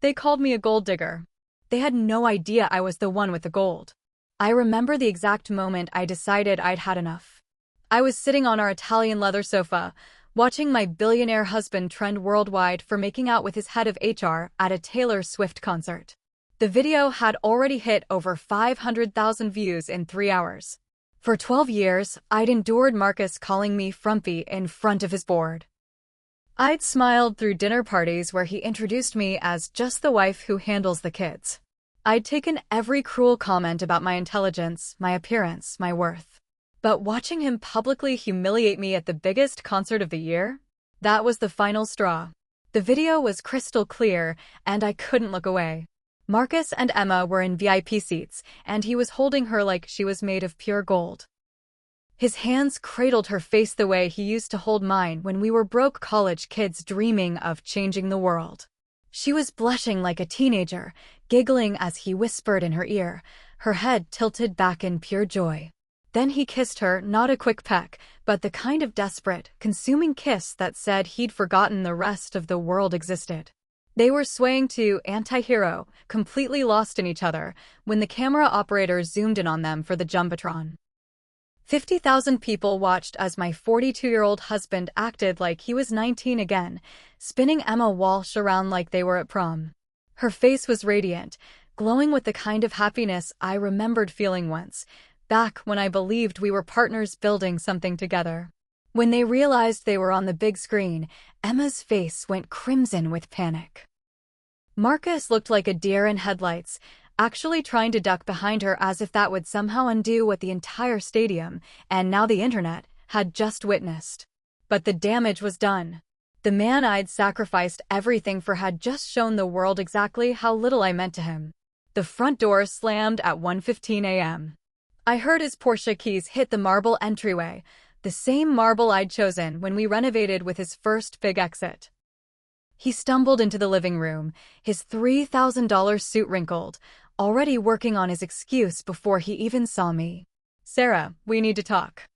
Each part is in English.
They called me a gold digger. They had no idea I was the one with the gold. I remember the exact moment I decided I'd had enough. I was sitting on our Italian leather sofa, watching my billionaire husband trend worldwide for making out with his head of HR at a Taylor Swift concert. The video had already hit over 500,000 views in 3 hours. For 12 years, I'd endured Marcus calling me frumpy in front of his board. I'd smiled through dinner parties where he introduced me as just the wife who handles the kids. I'd taken every cruel comment about my intelligence, my appearance, my worth. But watching him publicly humiliate me at the biggest concert of the year? That was the final straw. The video was crystal clear, and I couldn't look away. Marcus and Emma were in VIP seats, and he was holding her like she was made of pure gold. His hands cradled her face the way he used to hold mine when we were broke college kids dreaming of changing the world. She was blushing like a teenager, giggling as he whispered in her ear, her head tilted back in pure joy. Then he kissed her, not a quick peck, but the kind of desperate, consuming kiss that said he'd forgotten the rest of the world existed. They were swaying to Anti-Hero, completely lost in each other, when the camera operator zoomed in on them for the Jumbotron. 50,000 people watched as my 42-year-old husband acted like he was 19 again, spinning Emma Walsh around like they were at prom. Her face was radiant, glowing with the kind of happiness I remembered feeling once, back when I believed we were partners building something together. When they realized they were on the big screen, Emma's face went crimson with panic. Marcus looked like a deer in headlights, actually trying to duck behind her as if that would somehow undo what the entire stadium, and now the internet, had just witnessed. But the damage was done. The man I'd sacrificed everything for had just shown the world exactly how little I meant to him. The front door slammed at 1:15 a.m. I heard his Porsche keys hit the marble entryway, the same marble I'd chosen when we renovated with his first big exit. He stumbled into the living room, his $3,000 suit wrinkled, already working on his excuse before he even saw me. "Sarah, we need to talk."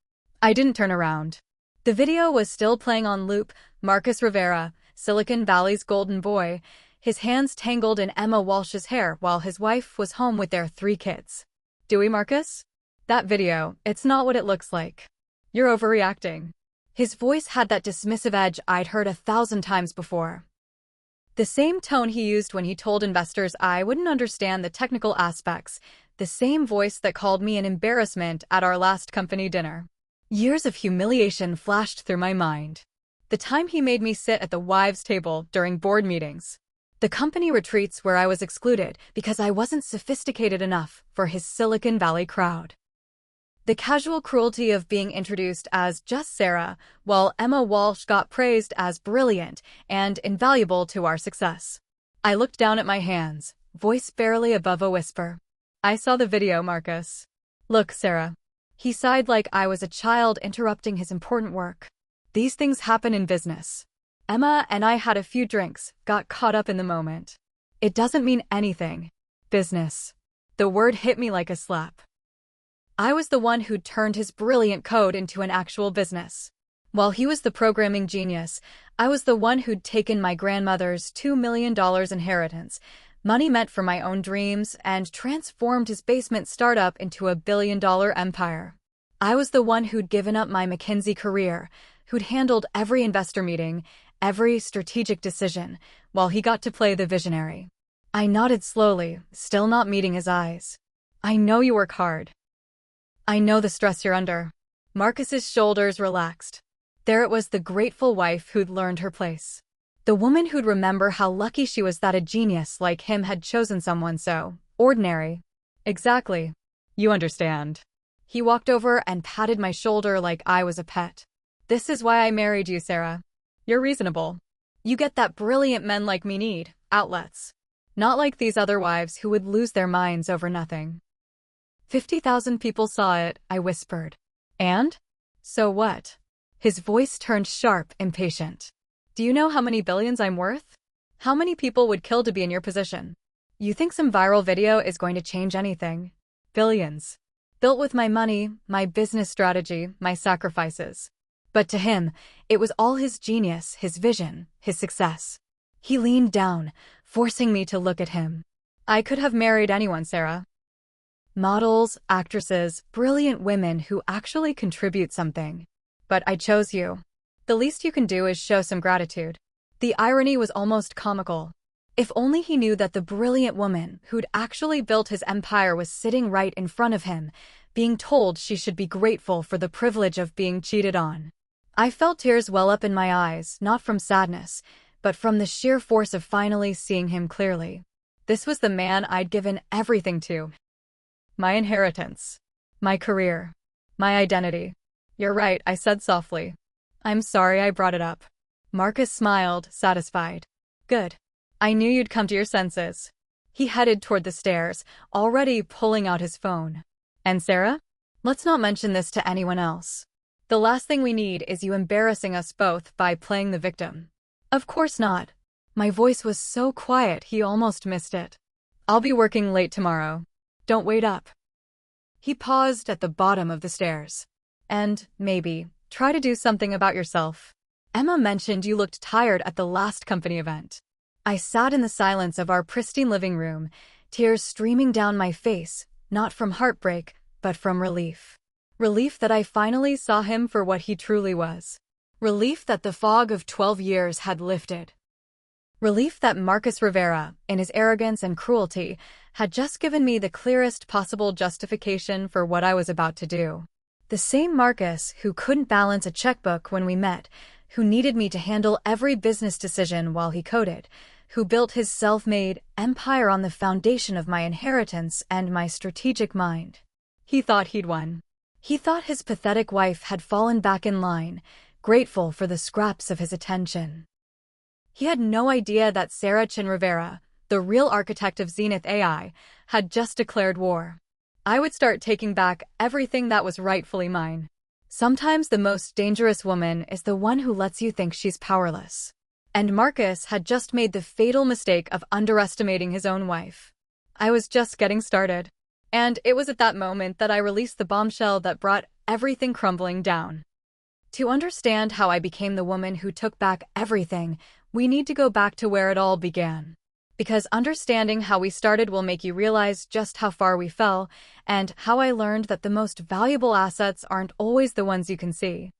I didn't turn around. The video was still playing on loop, Marcus Rivera, Silicon Valley's golden boy, his hands tangled in Emma Walsh's hair while his wife was home with their 3 kids. "Do we, Marcus? That video, it's not what it looks like. You're overreacting." His voice had that dismissive edge I'd heard 1,000 times before. The same tone he used when he told investors I wouldn't understand the technical aspects, the same voice that called me an embarrassment at our last company dinner. Years of humiliation flashed through my mind. The time he made me sit at the wives' table during board meetings. The company retreats where I was excluded because I wasn't sophisticated enough for his Silicon Valley crowd. The casual cruelty of being introduced as just Sarah, while Emma Walsh got praised as brilliant and invaluable to our success. I looked down at my hands, voice barely above a whisper. "I saw the video, Marcus." "Look, Sarah." He sighed like I was a child interrupting his important work. "These things happen in business." Emma and I had a few drinks, got caught up in the moment. "It doesn't mean anything. Business." The word hit me like a slap. I was the one who'd turned his brilliant code into an actual business. While he was the programming genius, I was the one who'd taken my grandmother's $2 million inheritance, money meant for my own dreams, and transformed his basement startup into a billion-dollar empire. I was the one who'd given up my McKinsey career, who'd handled every investor meeting, every strategic decision, while he got to play the visionary. I nodded slowly, still not meeting his eyes. "I know you work hard. I know the stress you're under." Marcus's shoulders relaxed. There it was, the grateful wife who'd learned her place. The woman who'd remember how lucky she was that a genius like him had chosen someone so ordinary. "Exactly. You understand." He walked over and patted my shoulder like I was a pet. "This is why I married you, Sarah. You're reasonable. You get that brilliant men like me need, outlets. Not like these other wives who would lose their minds over nothing." 50,000 people saw it, I whispered. "And? So what?" His voice turned sharp, impatient. "Do you know how many billions I'm worth? How many people would kill to be in your position? You think some viral video is going to change anything? Billions. Built with my money, my business strategy, my sacrifices." But to him, it was all his genius, his vision, his success. He leaned down, forcing me to look at him. I could have married anyone, Sarah. Models, actresses, brilliant women who actually contribute something. But I chose you. The least you can do is show some gratitude. The irony was almost comical. If only he knew that the brilliant woman who'd actually built his empire was sitting right in front of him, being told she should be grateful for the privilege of being cheated on. I felt tears well up in my eyes, not from sadness, but from the sheer force of finally seeing him clearly. This was the man I'd given everything to. My inheritance. My career. My identity. You're right, I said softly. I'm sorry I brought it up. Marcus smiled, satisfied. Good. I knew you'd come to your senses. He headed toward the stairs, already pulling out his phone. And Sarah? Let's not mention this to anyone else. The last thing we need is you embarrassing us both by playing the victim. Of course not. My voice was so quiet he almost missed it. I'll be working late tomorrow. Don't wait up. He paused at the bottom of the stairs. And, maybe, try to do something about yourself. Emma mentioned you looked tired at the last company event. I sat in the silence of our pristine living room, tears streaming down my face, not from heartbreak, but from relief. Relief that I finally saw him for what he truly was. Relief that the fog of 12 years had lifted. Relief that Marcus Rivera, in his arrogance and cruelty, had just given me the clearest possible justification for what I was about to do. The same Marcus who couldn't balance a checkbook when we met, who needed me to handle every business decision while he coded, who built his self-made empire on the foundation of my inheritance and my strategic mind. He thought he'd won. He thought his pathetic wife had fallen back in line, grateful for the scraps of his attention. He had no idea that Sarah Chin Rivera, the real architect of Zenith AI, had just declared war. I would start taking back everything that was rightfully mine. Sometimes the most dangerous woman is the one who lets you think she's powerless. And Marcus had just made the fatal mistake of underestimating his own wife. I was just getting started. And it was at that moment that I released the bombshell that brought everything crumbling down. To understand how I became the woman who took back everything, we need to go back to where it all began. Because understanding how we started will make you realize just how far we fell, and how I learned that the most valuable assets aren't always the ones you can see.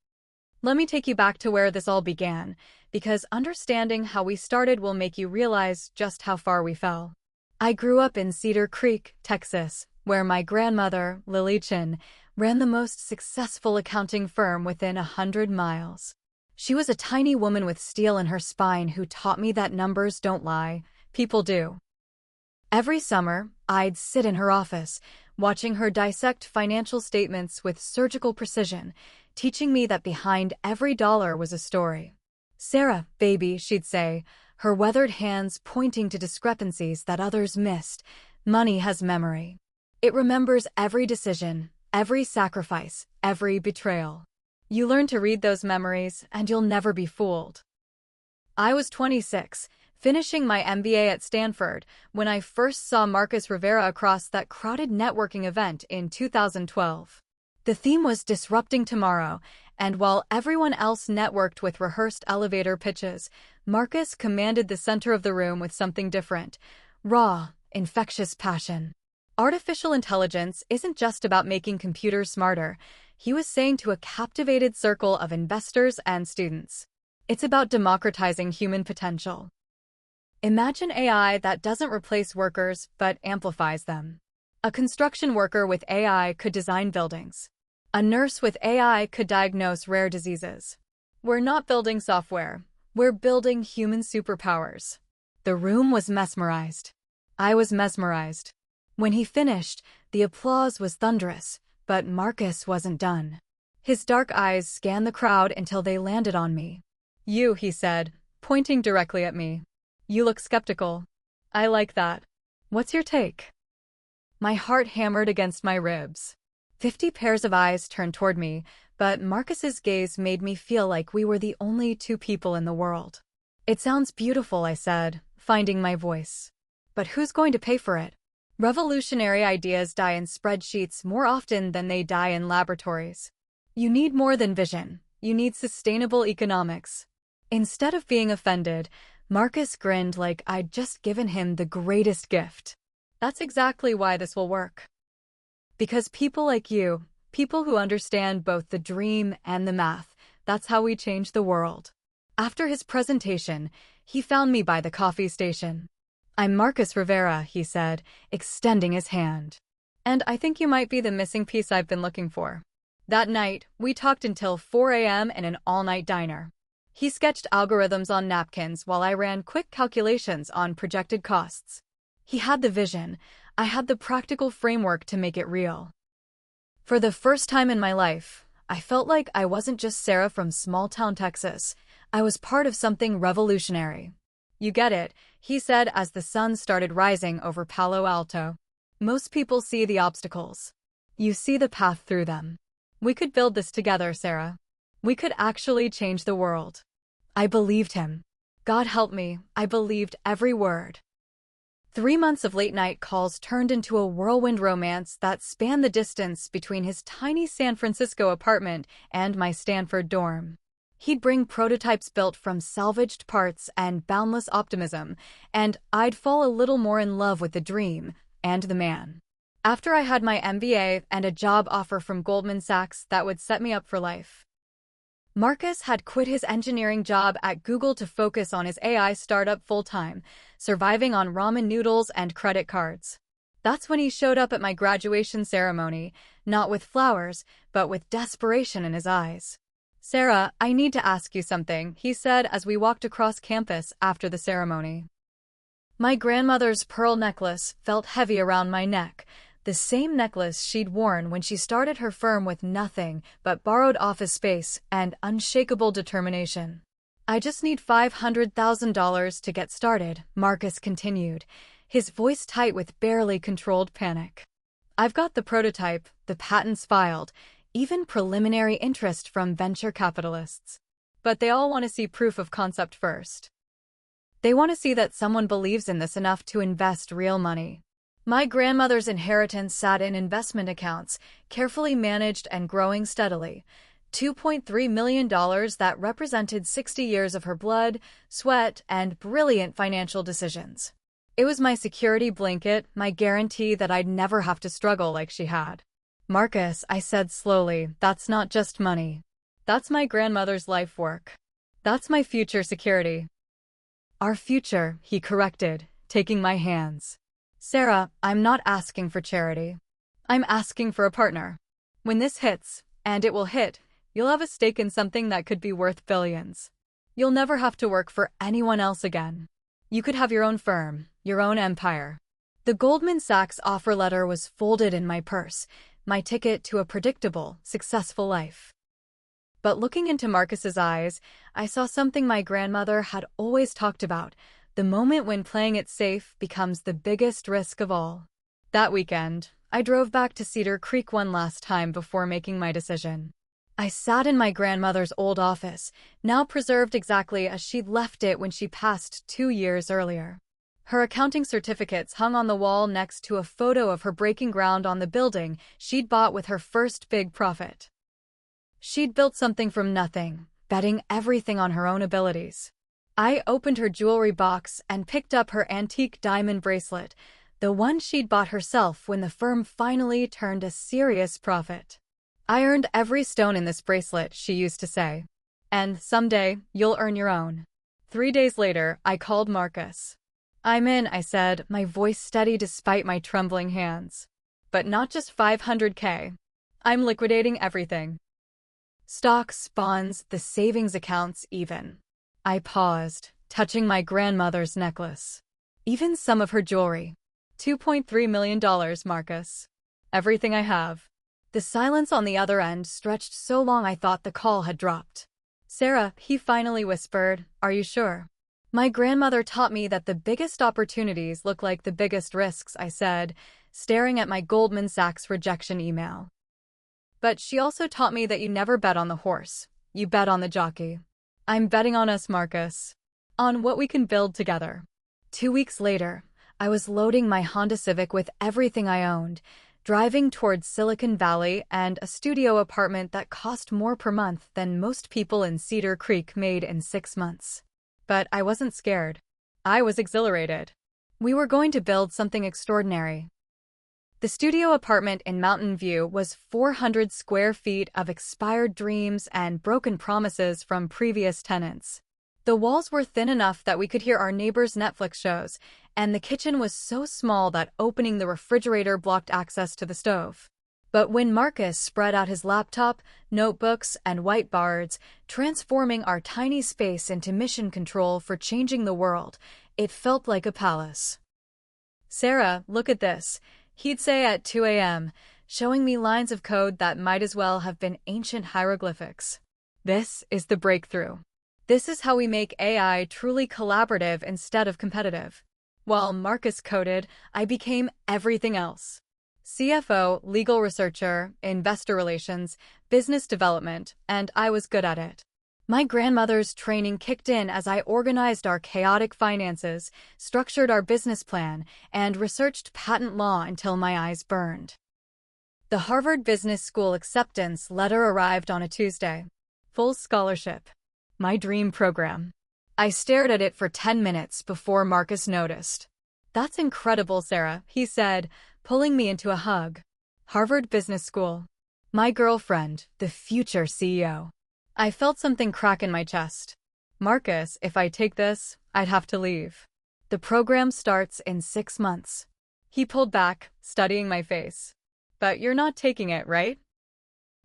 Let me take you back to where this all began, because understanding how we started will make you realize just how far we fell. I grew up in Cedar Creek, Texas, where my grandmother, Lily Chin, ran the most successful accounting firm within 100 miles. She was a tiny woman with steel in her spine who taught me that numbers don't lie, people do. Every summer, I'd sit in her office, watching her dissect financial statements with surgical precision, teaching me that behind every dollar was a story. Sarah, baby, she'd say, her weathered hands pointing to discrepancies that others missed. Money has memory. It remembers every decision, every sacrifice, every betrayal. You learn to read those memories, and you'll never be fooled. I was 26, finishing my MBA at Stanford, when I first saw Marcus Rivera across that crowded networking event in 2012. The theme was Disrupting Tomorrow, and while everyone else networked with rehearsed elevator pitches, Marcus commanded the center of the room with something different: raw, infectious passion. Artificial intelligence isn't just about making computers smarter, he was saying to a captivated circle of investors and students. It's about democratizing human potential. Imagine AI that doesn't replace workers, but amplifies them. A construction worker with AI could design buildings. A nurse with AI could diagnose rare diseases. We're not building software, we're building human superpowers. The room was mesmerized. I was mesmerized. When he finished, the applause was thunderous, but Marcus wasn't done. His dark eyes scanned the crowd until they landed on me. You, he said, pointing directly at me. You look skeptical. I like that. What's your take? My heart hammered against my ribs. 50 pairs of eyes turned toward me, but Marcus's gaze made me feel like we were the only two people in the world. It sounds beautiful, I said, finding my voice. But who's going to pay for it? Revolutionary ideas die in spreadsheets more often than they die in laboratories. You need more than vision. You need sustainable economics. Instead of being offended, Marcus grinned like I'd just given him the greatest gift. That's exactly why this will work. Because people like you, people who understand both the dream and the math, that's how we change the world. After his presentation, he found me by the coffee station. I'm Marcus Rivera, he said, extending his hand. And I think you might be the missing piece I've been looking for. That night, we talked until 4 a.m. in an all-night diner. He sketched algorithms on napkins while I ran quick calculations on projected costs. He had the vision. I had the practical framework to make it real. For the first time in my life, I felt like I wasn't just Sarah from small-town Texas. I was part of something revolutionary. You get it, he said as the sun started rising over Palo Alto. Most people see the obstacles. You see the path through them. We could build this together, Sarah. We could actually change the world. I believed him. God help me, I believed every word. 3 months of late-night calls turned into a whirlwind romance that spanned the distance between his tiny San Francisco apartment and my Stanford dorm. He'd bring prototypes built from salvaged parts and boundless optimism, and I'd fall a little more in love with the dream and the man. After I had my MBA and a job offer from Goldman Sachs that would set me up for life. Marcus had quit his engineering job at Google to focus on his AI startup full-time, surviving on ramen noodles and credit cards. That's when he showed up at my graduation ceremony, not with flowers, but with desperation in his eyes. Sarah, I need to ask you something, he said as we walked across campus after the ceremony. My grandmother's pearl necklace felt heavy around my neck, the same necklace she'd worn when she started her firm with nothing but borrowed office space and unshakable determination. I just need $500,000 to get started, Marcus continued, his voice tight with barely controlled panic. I've got the prototype, the patents filed, even preliminary interest from venture capitalists. But they all want to see proof of concept first. They want to see that someone believes in this enough to invest real money. My grandmother's inheritance sat in investment accounts, carefully managed and growing steadily. $2.3 million that represented 60 years of her blood, sweat, and brilliant financial decisions. It was my security blanket, my guarantee that I'd never have to struggle like she had. Marcus, I said slowly, that's not just money. That's my grandmother's life work. That's my future security. Our future, he corrected, taking my hands. Sarah, I'm not asking for charity. I'm asking for a partner. When this hits, and it will hit, you'll have a stake in something that could be worth billions. You'll never have to work for anyone else again. You could have your own firm, your own empire. The Goldman Sachs offer letter was folded in my purse, my ticket to a predictable, successful life. But looking into Marcus's eyes, I saw something my grandmother had always talked about, the moment when playing it safe becomes the biggest risk of all. That weekend, I drove back to Cedar Creek one last time before making my decision. I sat in my grandmother's old office, now preserved exactly as she'd left it when she passed 2 years earlier. Her accounting certificates hung on the wall next to a photo of her breaking ground on the building she'd bought with her first big profit. She'd built something from nothing, betting everything on her own abilities. I opened her jewelry box and picked up her antique diamond bracelet, the one she'd bought herself when the firm finally turned a serious profit. I earned every stone in this bracelet, she used to say. And someday, you'll earn your own. 3 days later, I called Marcus. I'm in, I said, my voice steady despite my trembling hands. But not just $500K. I'm liquidating everything. Stocks, bonds, the savings accounts even. I paused, touching my grandmother's necklace. Even some of her jewelry. $2.3 million, Marcus. Everything I have. The silence on the other end stretched so long I thought the call had dropped. Sarah, he finally whispered, are you sure? My grandmother taught me that the biggest opportunities look like the biggest risks, I said, staring at my Goldman Sachs rejection email. But she also taught me that you never bet on the horse, you bet on the jockey. I'm betting on us, Marcus. On what we can build together. 2 weeks later, I was loading my Honda Civic with everything I owned, driving towards Silicon Valley and a studio apartment that cost more per month than most people in Cedar Creek made in 6 months. But I wasn't scared. I was exhilarated. We were going to build something extraordinary. The studio apartment in Mountain View was 400 square feet of expired dreams and broken promises from previous tenants. The walls were thin enough that we could hear our neighbors' Netflix shows, and the kitchen was so small that opening the refrigerator blocked access to the stove. But when Marcus spread out his laptop, notebooks, and whiteboards, transforming our tiny space into mission control for changing the world, it felt like a palace. "Sarah, look at this," he'd say at 2 a.m., showing me lines of code that might as well have been ancient hieroglyphics. "This is the breakthrough. This is how we make AI truly collaborative instead of competitive." While Marcus coded, I became everything else. CFO, legal researcher, investor relations, business development, and I was good at it. My grandmother's training kicked in as I organized our chaotic finances, structured our business plan, and researched patent law until my eyes burned. The Harvard Business School acceptance letter arrived on a Tuesday. Full scholarship. My dream program. I stared at it for 10 minutes before Marcus noticed. "That's incredible, Sarah," he said, pulling me into a hug. Harvard Business School. My girlfriend, the future CEO. I felt something crack in my chest. "Marcus, if I take this, I'd have to leave. The program starts in 6 months." He pulled back, studying my face. "But you're not taking it, right?"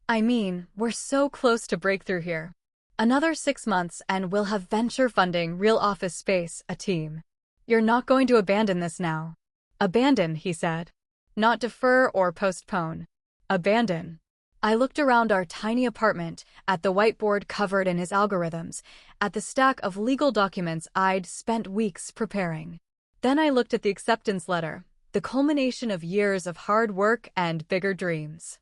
"I mean, we're so close to breakthrough here. Another 6 months and we'll have venture funding, real office space, a team. You're not going to abandon this now." "Abandon," he said. "Not defer or postpone. Abandon." I looked around our tiny apartment, at the whiteboard covered in his algorithms, at the stack of legal documents I'd spent weeks preparing. Then I looked at the acceptance letter, the culmination of years of hard work and bigger dreams.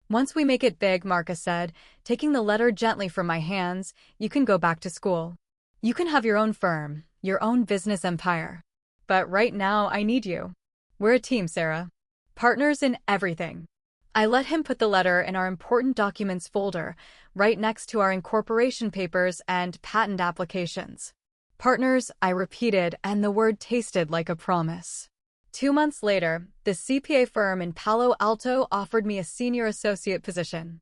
"Once we make it big," Marcus said, taking the letter gently from my hands, "you can go back to school. You can have your own firm, your own business empire. But right now, I need you. We're a team, Sarah. Partners in everything." I let him put the letter in our important documents folder, right next to our incorporation papers and patent applications. "Partners," I repeated, and the word tasted like a promise. 2 months later, the CPA firm in Palo Alto offered me a senior associate position.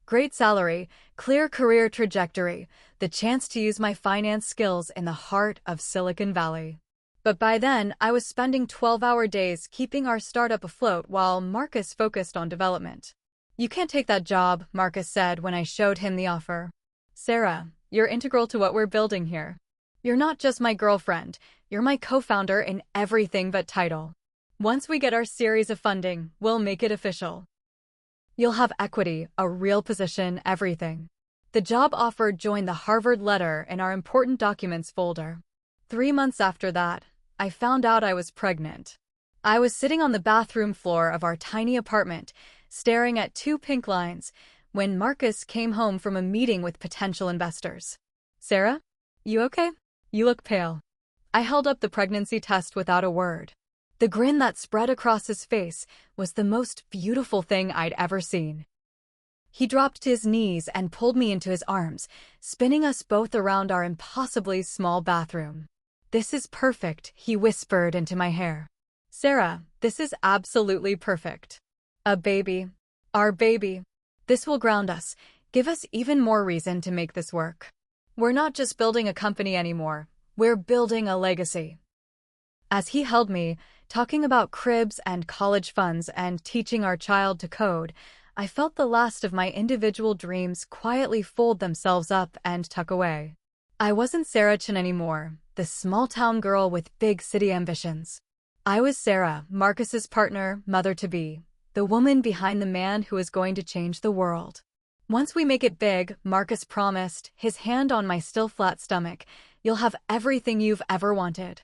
Great salary, clear career trajectory, the chance to use my finance skills in the heart of Silicon Valley. But by then, I was spending 12-hour days keeping our startup afloat while Marcus focused on development. "You can't take that job," Marcus said when I showed him the offer. "Sarah, you're integral to what we're building here. You're not just my girlfriend, you're my co-founder in everything but title. Once we get our series of funding, we'll make it official. You'll have equity, a real position, everything." The job offer joined the Harvard letter in our important documents folder. 3 months after that, I found out I was pregnant. I was sitting on the bathroom floor of our tiny apartment, staring at 2 pink lines, when Marcus came home from a meeting with potential investors. "Sarah? You okay? You look pale." I held up the pregnancy test without a word. The grin that spread across his face was the most beautiful thing I'd ever seen. He dropped to his knees and pulled me into his arms, spinning us both around our impossibly small bathroom. "This is perfect," he whispered into my hair. "Sarah, this is absolutely perfect. A baby. Our baby. This will ground us, give us even more reason to make this work. We're not just building a company anymore, we're building a legacy." As he held me, talking about cribs and college funds and teaching our child to code, I felt the last of my individual dreams quietly fold themselves up and tuck away. I wasn't Sarah Chin anymore, the small-town girl with big city ambitions. I was Sarah, Marcus's partner, mother-to-be, the woman behind the man who is going to change the world. "Once we make it big," Marcus promised, his hand on my still flat stomach, "you'll have everything you've ever wanted.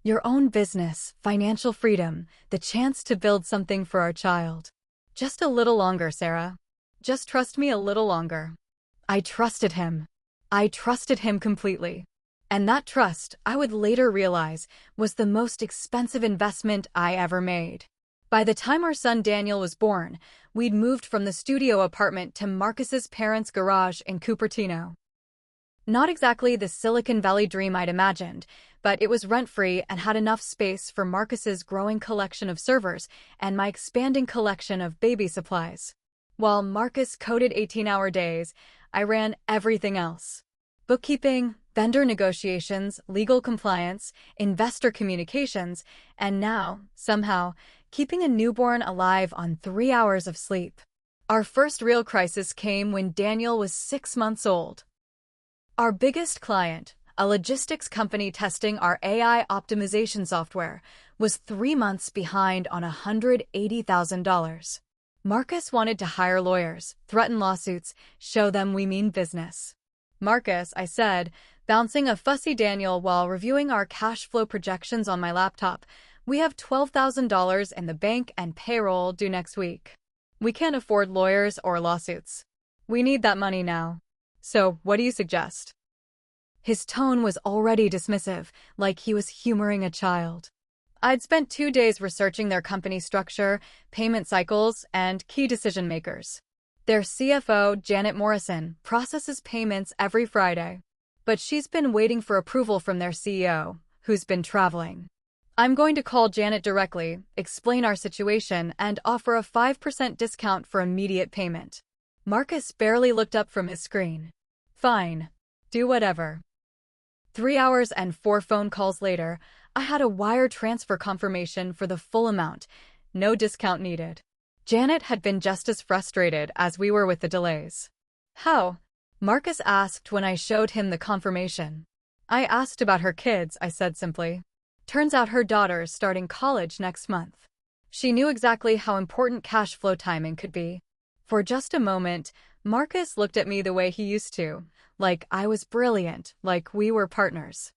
Your own business, financial freedom, the chance to build something for our child. Just a little longer, Sarah. Just trust me a little longer." I trusted him. I trusted him completely. And that trust, I would later realize, was the most expensive investment I ever made. By the time our son Daniel was born, we'd moved from the studio apartment to Marcus's parents' garage in Cupertino. Not exactly the Silicon Valley dream I'd imagined, but it was rent-free and had enough space for Marcus's growing collection of servers and my expanding collection of baby supplies. While Marcus coded 18-hour days, I ran everything else. Bookkeeping, vendor negotiations, legal compliance, investor communications, and now, somehow, keeping a newborn alive on 3 hours of sleep. Our first real crisis came when Daniel was 6 months old. Our biggest client, a logistics company testing our AI optimization software, was 3 months behind on $180,000. Marcus wanted to hire lawyers, threaten lawsuits, show them we mean business. Marcus, I said, bouncing a fussy Daniel while reviewing our cash flow projections on my laptop, we have $12,000 in the bank and payroll due next week. We can't afford lawyers or lawsuits. We need that money now. So, what do you suggest? His tone was already dismissive, like he was humoring a child. I'd spent 2 days researching their company structure, payment cycles, and key decision-makers. Their CFO, Janet Morrison, processes payments every Friday. But she's been waiting for approval from their CEO, who's been traveling. I'm going to call Janet directly, explain our situation, and offer a 5% discount for immediate payment. Marcus barely looked up from his screen. Fine. Do whatever. 3 hours and 4 phone calls later, I had a wire transfer confirmation for the full amount. No discount needed. Janet had been just as frustrated as we were with the delays. How? Marcus asked when I showed him the confirmation. I asked about her kids, I said simply. Turns out her daughter's starting college next month. She knew exactly how important cash flow timing could be. For just a moment, Marcus looked at me the way he used to, like I was brilliant, like we were partners.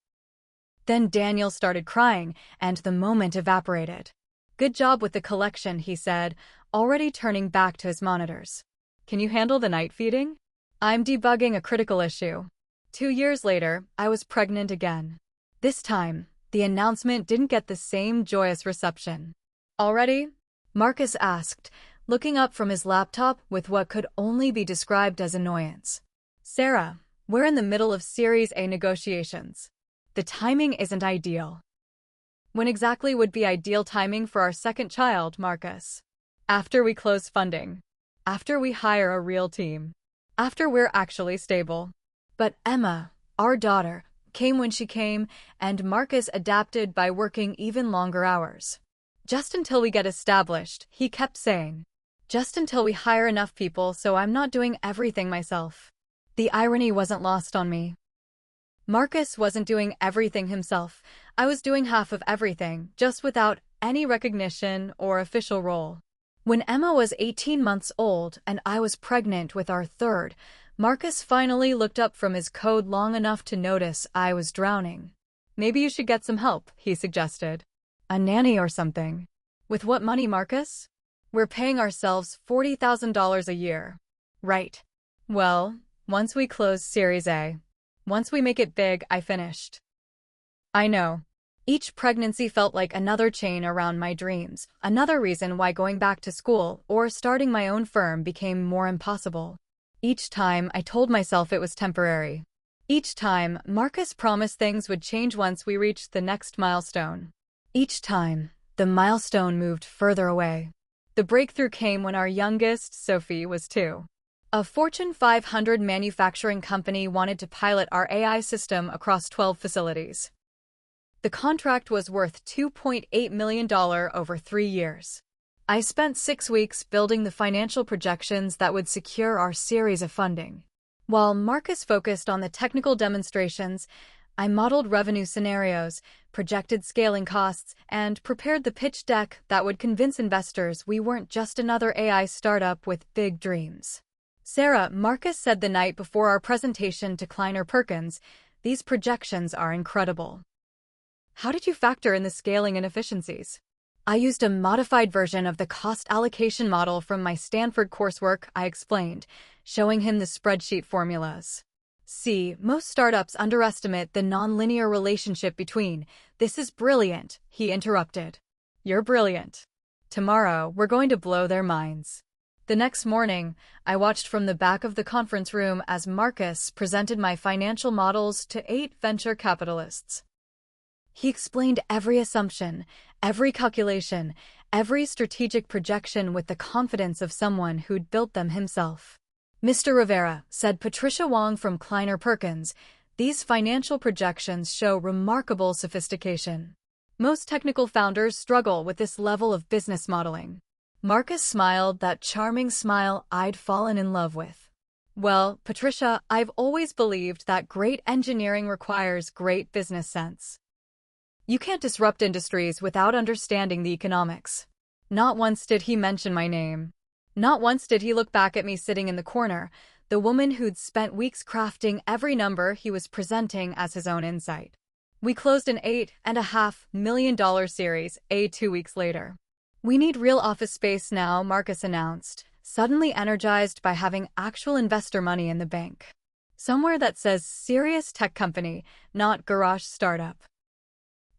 Then Daniel started crying, and the moment evaporated. Good job with the collection, he said, already turning back to his monitors. Can you handle the night feeding? I'm debugging a critical issue. 2 years later, I was pregnant again. This time, the announcement didn't get the same joyous reception. Already? Marcus asked, looking up from his laptop with what could only be described as annoyance. Sarah, we're in the middle of Series A negotiations. The timing isn't ideal. When exactly would be ideal timing for our second child, Marcus? After we close funding. After we hire a real team. After we're actually stable. But Emma, our daughter, came when she came, and Marcus adapted by working even longer hours. Just until we get established, he kept saying. Just until we hire enough people so I'm not doing everything myself. The irony wasn't lost on me. Marcus wasn't doing everything himself. I was doing half of everything, just without any recognition or official role. When Emma was 18 months old and I was pregnant with our third, Marcus finally looked up from his code long enough to notice I was drowning. Maybe you should get some help, he suggested. A nanny or something. With what money, Marcus? We're paying ourselves $40,000 a year. Right. Well, once we close Series A. Once we make it big, I finished. I know. Each pregnancy felt like another chain around my dreams, another reason why going back to school or starting my own firm became more impossible. Each time, I told myself it was temporary. Each time, Marcus promised things would change once we reached the next milestone. Each time, the milestone moved further away. The breakthrough came when our youngest, Sophie, was 2. A Fortune 500 manufacturing company wanted to pilot our AI system across 12 facilities. The contract was worth $2.8 million over 3 years. I spent 6 weeks building the financial projections that would secure our series of funding. While Marcus focused on the technical demonstrations, I modeled revenue scenarios, projected scaling costs, and prepared the pitch deck that would convince investors we weren't just another AI startup with big dreams. Sarah, Marcus said the night before our presentation to Kleiner Perkins, these projections are incredible. How did you factor in the scaling and efficiencies? I used a modified version of the cost allocation model from my Stanford coursework, I explained, showing him the spreadsheet formulas. See, most startups underestimate the nonlinear relationship between. This is brilliant, he interrupted. You're brilliant. Tomorrow, we're going to blow their minds. The next morning, I watched from the back of the conference room as Marcus presented my financial models to 8 venture capitalists. He explained every assumption, every calculation, every strategic projection with the confidence of someone who'd built them himself. "Mr. Rivera," said Patricia Wong from Kleiner Perkins, "these financial projections show remarkable sophistication. Most technical founders struggle with this level of business modeling." Marcus smiled, that charming smile I'd fallen in love with. "Well, Patricia, I've always believed that great engineering requires great business sense. You can't disrupt industries without understanding the economics." Not once did he mention my name. Not once did he look back at me sitting in the corner, the woman who'd spent weeks crafting every number he was presenting as his own insight. We closed an $8.5 million Series A 2 weeks later. "We need real office space now," Marcus announced, suddenly energized by having actual investor money in the bank. "Somewhere that says serious tech company, not garage startup."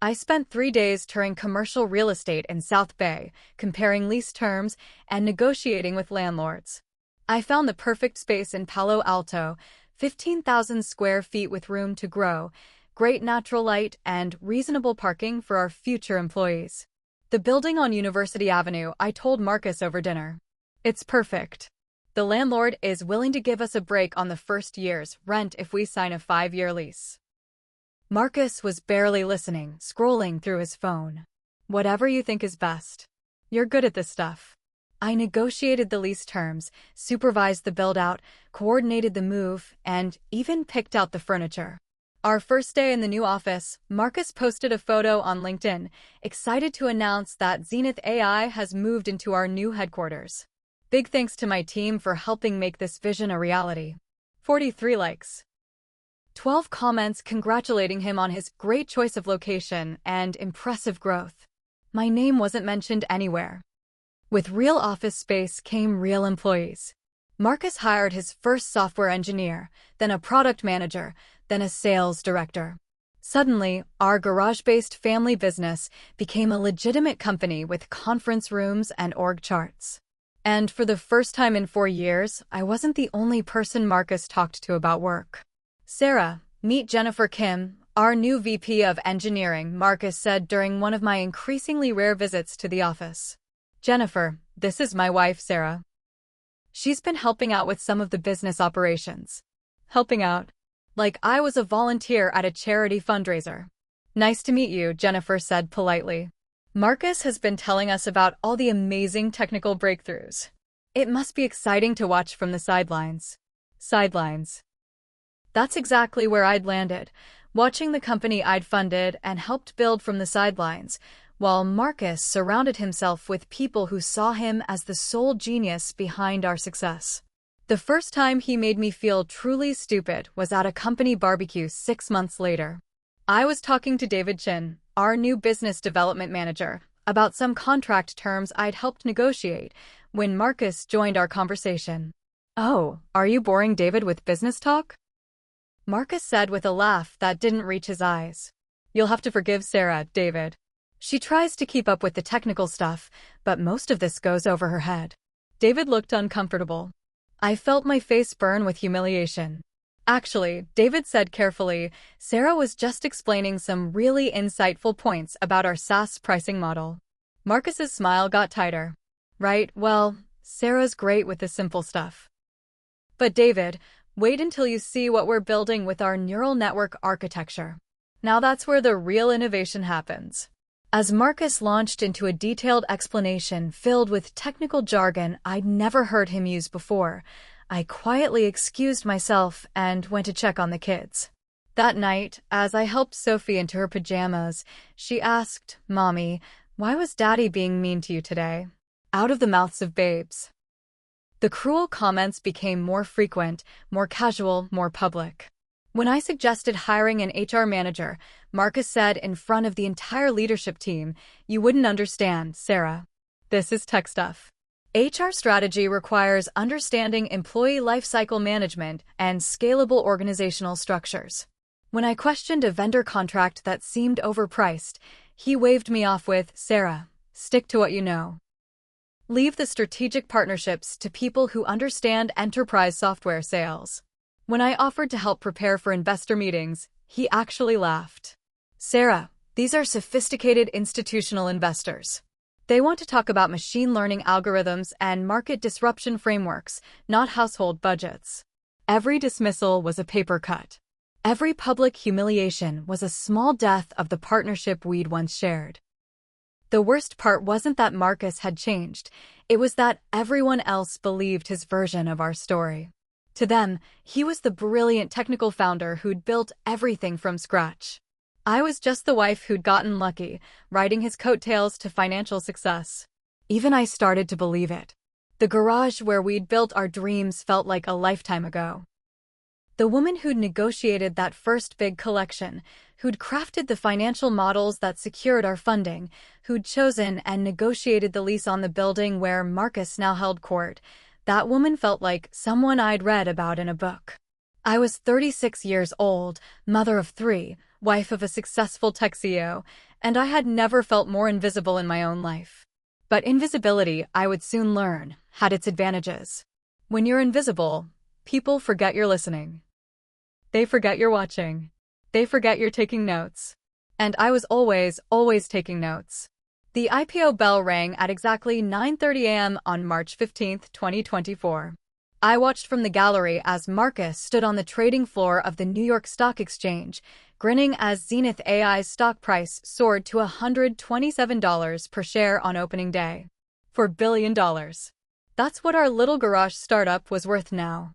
I spent 3 days touring commercial real estate in South Bay, comparing lease terms and negotiating with landlords. I found the perfect space in Palo Alto, 15,000 square feet with room to grow, great natural light, and reasonable parking for our future employees. The building on University Avenue, I told Marcus over dinner. "It's perfect. The landlord is willing to give us a break on the first year's rent if we sign a 5-year lease." Marcus was barely listening, scrolling through his phone. "Whatever you think is best. You're good at this stuff." I negotiated the lease terms, supervised the build-out, coordinated the move, and even picked out the furniture. Our first day in the new office, Marcus posted a photo on LinkedIn, excited to announce that Zenith AI has moved into our new headquarters. Big thanks to my team for helping make this vision a reality. 43 likes. 12 comments congratulating him on his great choice of location and impressive growth. My name wasn't mentioned anywhere. With real office space came real employees. Marcus hired his first software engineer, then a product manager, then a sales director. Suddenly, our garage-based family business became a legitimate company with conference rooms and org charts. And for the first time in 4 years, I wasn't the only person Marcus talked to about work. "Sarah, meet Jennifer Kim, our new VP of Engineering," Marcus said during one of my increasingly rare visits to the office. "Jennifer, this is my wife, Sarah. She's been helping out with some of the business operations." Helping out? Like I was a volunteer at a charity fundraiser. "Nice to meet you," Jennifer said politely. "Marcus has been telling us about all the amazing technical breakthroughs. It must be exciting to watch from the sidelines." Sidelines. That's exactly where I'd landed, watching the company I'd funded and helped build from the sidelines, while Marcus surrounded himself with people who saw him as the sole genius behind our success. The first time he made me feel truly stupid was at a company barbecue 6 months later. I was talking to David Chin, our new business development manager, about some contract terms I'd helped negotiate, when Marcus joined our conversation. "Oh, are you boring David with business talk?" Marcus said with a laugh that didn't reach his eyes. "You'll have to forgive Sarah, David. She tries to keep up with the technical stuff, but most of this goes over her head." David looked uncomfortable. I felt my face burn with humiliation. "Actually," David said carefully, "Sarah was just explaining some really insightful points about our SaaS pricing model." Marcus's smile got tighter. "Right, well, Sarah's great with the simple stuff. But David, wait until you see what we're building with our neural network architecture. Now that's where the real innovation happens." As Marcus launched into a detailed explanation filled with technical jargon I'd never heard him use before, I quietly excused myself and went to check on the kids. That night, as I helped Sophie into her pajamas, she asked, "Mommy, why was Daddy being mean to you today?" Out of the mouths of babes. The cruel comments became more frequent, more casual, more public. When I suggested hiring an HR manager, Marcus said in front of the entire leadership team, "You wouldn't understand, Sarah. This is tech stuff. HR strategy requires understanding employee lifecycle management and scalable organizational structures." When I questioned a vendor contract that seemed overpriced, he waved me off with, "Sarah, stick to what you know." Leave the strategic partnerships to people who understand enterprise software sales. When I offered to help prepare for investor meetings, he actually laughed. Sarah, these are sophisticated institutional investors. They want to talk about machine learning algorithms and market disruption frameworks, not household budgets. Every dismissal was a paper cut. Every public humiliation was a small death of the partnership we'd once shared. The worst part wasn't that Marcus had changed, it was that everyone else believed his version of our story. To them, he was the brilliant technical founder who'd built everything from scratch. I was just the wife who'd gotten lucky, riding his coattails to financial success. Even I started to believe it. The garage where we'd built our dreams felt like a lifetime ago. The woman who'd negotiated that first big collection, who'd crafted the financial models that secured our funding, who'd chosen and negotiated the lease on the building where Marcus now held court, that woman felt like someone I'd read about in a book. I was 36 years old, mother of 3, wife of a successful tech CEO, and I had never felt more invisible in my own life. But invisibility, I would soon learn, had its advantages. When you're invisible, people forget you're listening. They forget you're watching. They forget you're taking notes. And I was always taking notes. The IPO bell rang at exactly 9:30 a.m. on March 15, 2024. I watched from the gallery as Marcus stood on the trading floor of the New York Stock Exchange, grinning as Zenith AI's stock price soared to $127 per share on opening day. $4 billion. That's what our little garage startup was worth now.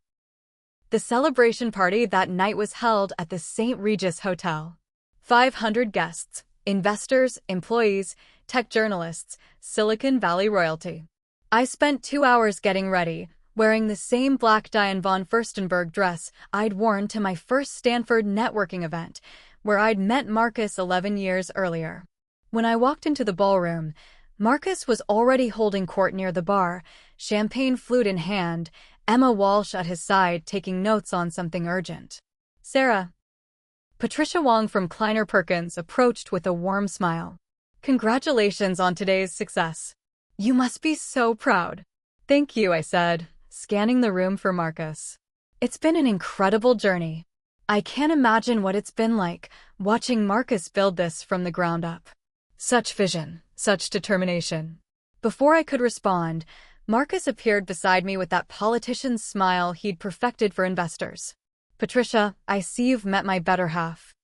The celebration party that night was held at the St. Regis Hotel. 500 guests, investors, employees, tech journalists, Silicon Valley royalty. I spent 2 hours getting ready, wearing the same black Diane von Furstenberg dress I'd worn to my first Stanford networking event, where I'd met Marcus 11 years earlier. When I walked into the ballroom, Marcus was already holding court near the bar, champagne flute in hand, Emma Walsh at his side taking notes on something urgent. Sarah. Patricia Wong from Kleiner Perkins approached with a warm smile. Congratulations on today's success. You must be so proud. Thank you, I said, scanning the room for Marcus. It's been an incredible journey. I can't imagine what it's been like, watching Marcus build this from the ground up. Such vision, such determination. Before I could respond, Marcus appeared beside me with that politician's smile he'd perfected for investors. Patricia, I see you've met my better half.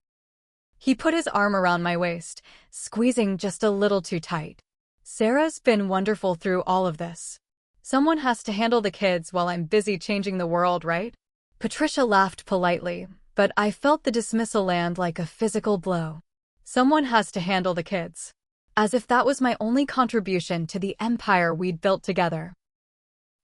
He put his arm around my waist, squeezing just a little too tight. Sarah's been wonderful through all of this. Someone has to handle the kids while I'm busy changing the world, right? Patricia laughed politely, but I felt the dismissal land like a physical blow. Someone has to handle the kids. As if that was my only contribution to the empire we'd built together.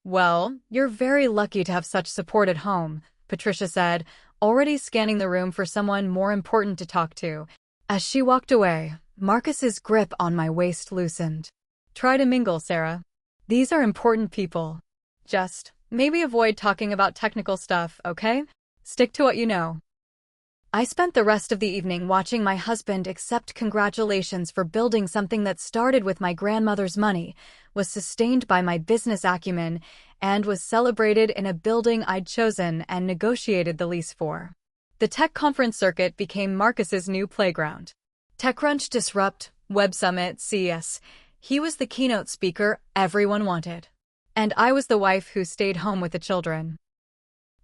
Well, you're very lucky to have such support at home, Patricia said, already scanning the room for someone more important to talk to. As she walked away, Marcus's grip on my waist loosened. Try to mingle, Sarah. These are important people. Just, maybe avoid talking about technical stuff, okay? Stick to what you know. I spent the rest of the evening watching my husband accept congratulations for building something that started with my grandmother's money, was sustained by my business acumen, and was celebrated in a building I'd chosen and negotiated the lease for. The tech conference circuit became Marcus's new playground. TechCrunch Disrupt, Web Summit, CES. He was the keynote speaker everyone wanted. And I was the wife who stayed home with the children.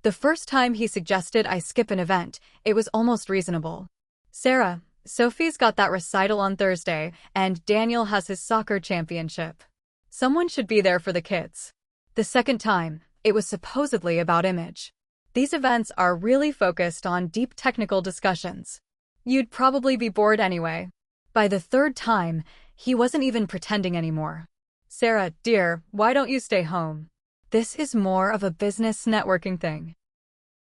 The first time he suggested I skip an event, it was almost reasonable. Sarah, Sophie's got that recital on Thursday, and Daniel has his soccer championship. Someone should be there for the kids. The second time, it was supposedly about image. These events are really focused on deep technical discussions. You'd probably be bored anyway. By the third time, he wasn't even pretending anymore. Sarah, dear, why don't you stay home? This is more of a business networking thing.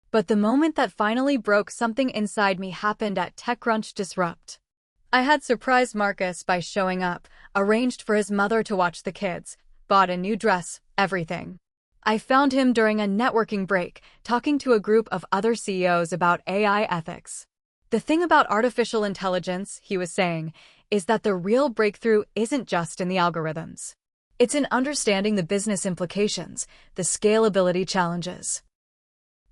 But the moment that finally broke something inside me happened at TechCrunch Disrupt. I had surprised Marcus by showing up, arranged for his mother to watch the kids, bought a new dress, everything. I found him during a networking break, talking to a group of other CEOs about AI ethics. The thing about artificial intelligence, he was saying, is that the real breakthrough isn't just in the algorithms. It's in understanding the business implications, the scalability challenges.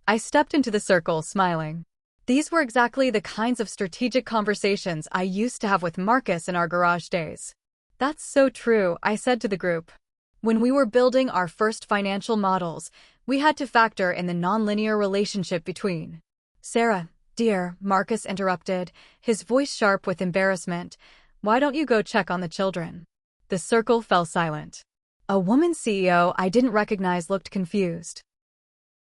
I stepped into the circle, smiling. These were exactly the kinds of strategic conversations I used to have with Marcus in our garage days. That's so true, I said to the group. When we were building our first financial models, we had to factor in the nonlinear relationship between. Sarah, dear, Marcus interrupted, his voice sharp with embarrassment. Why don't you go check on the children? The circle fell silent. A woman CEO I didn't recognize looked confused.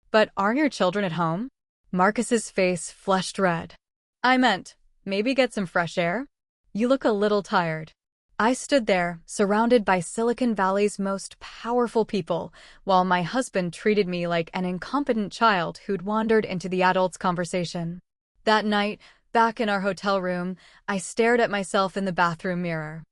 But aren't your children at home? Marcus's face flushed red. I meant, maybe get some fresh air? You look a little tired. I stood there, surrounded by Silicon Valley's most powerful people, while my husband treated me like an incompetent child who'd wandered into the adults' conversation. That night, back in our hotel room, I stared at myself in the bathroom mirror.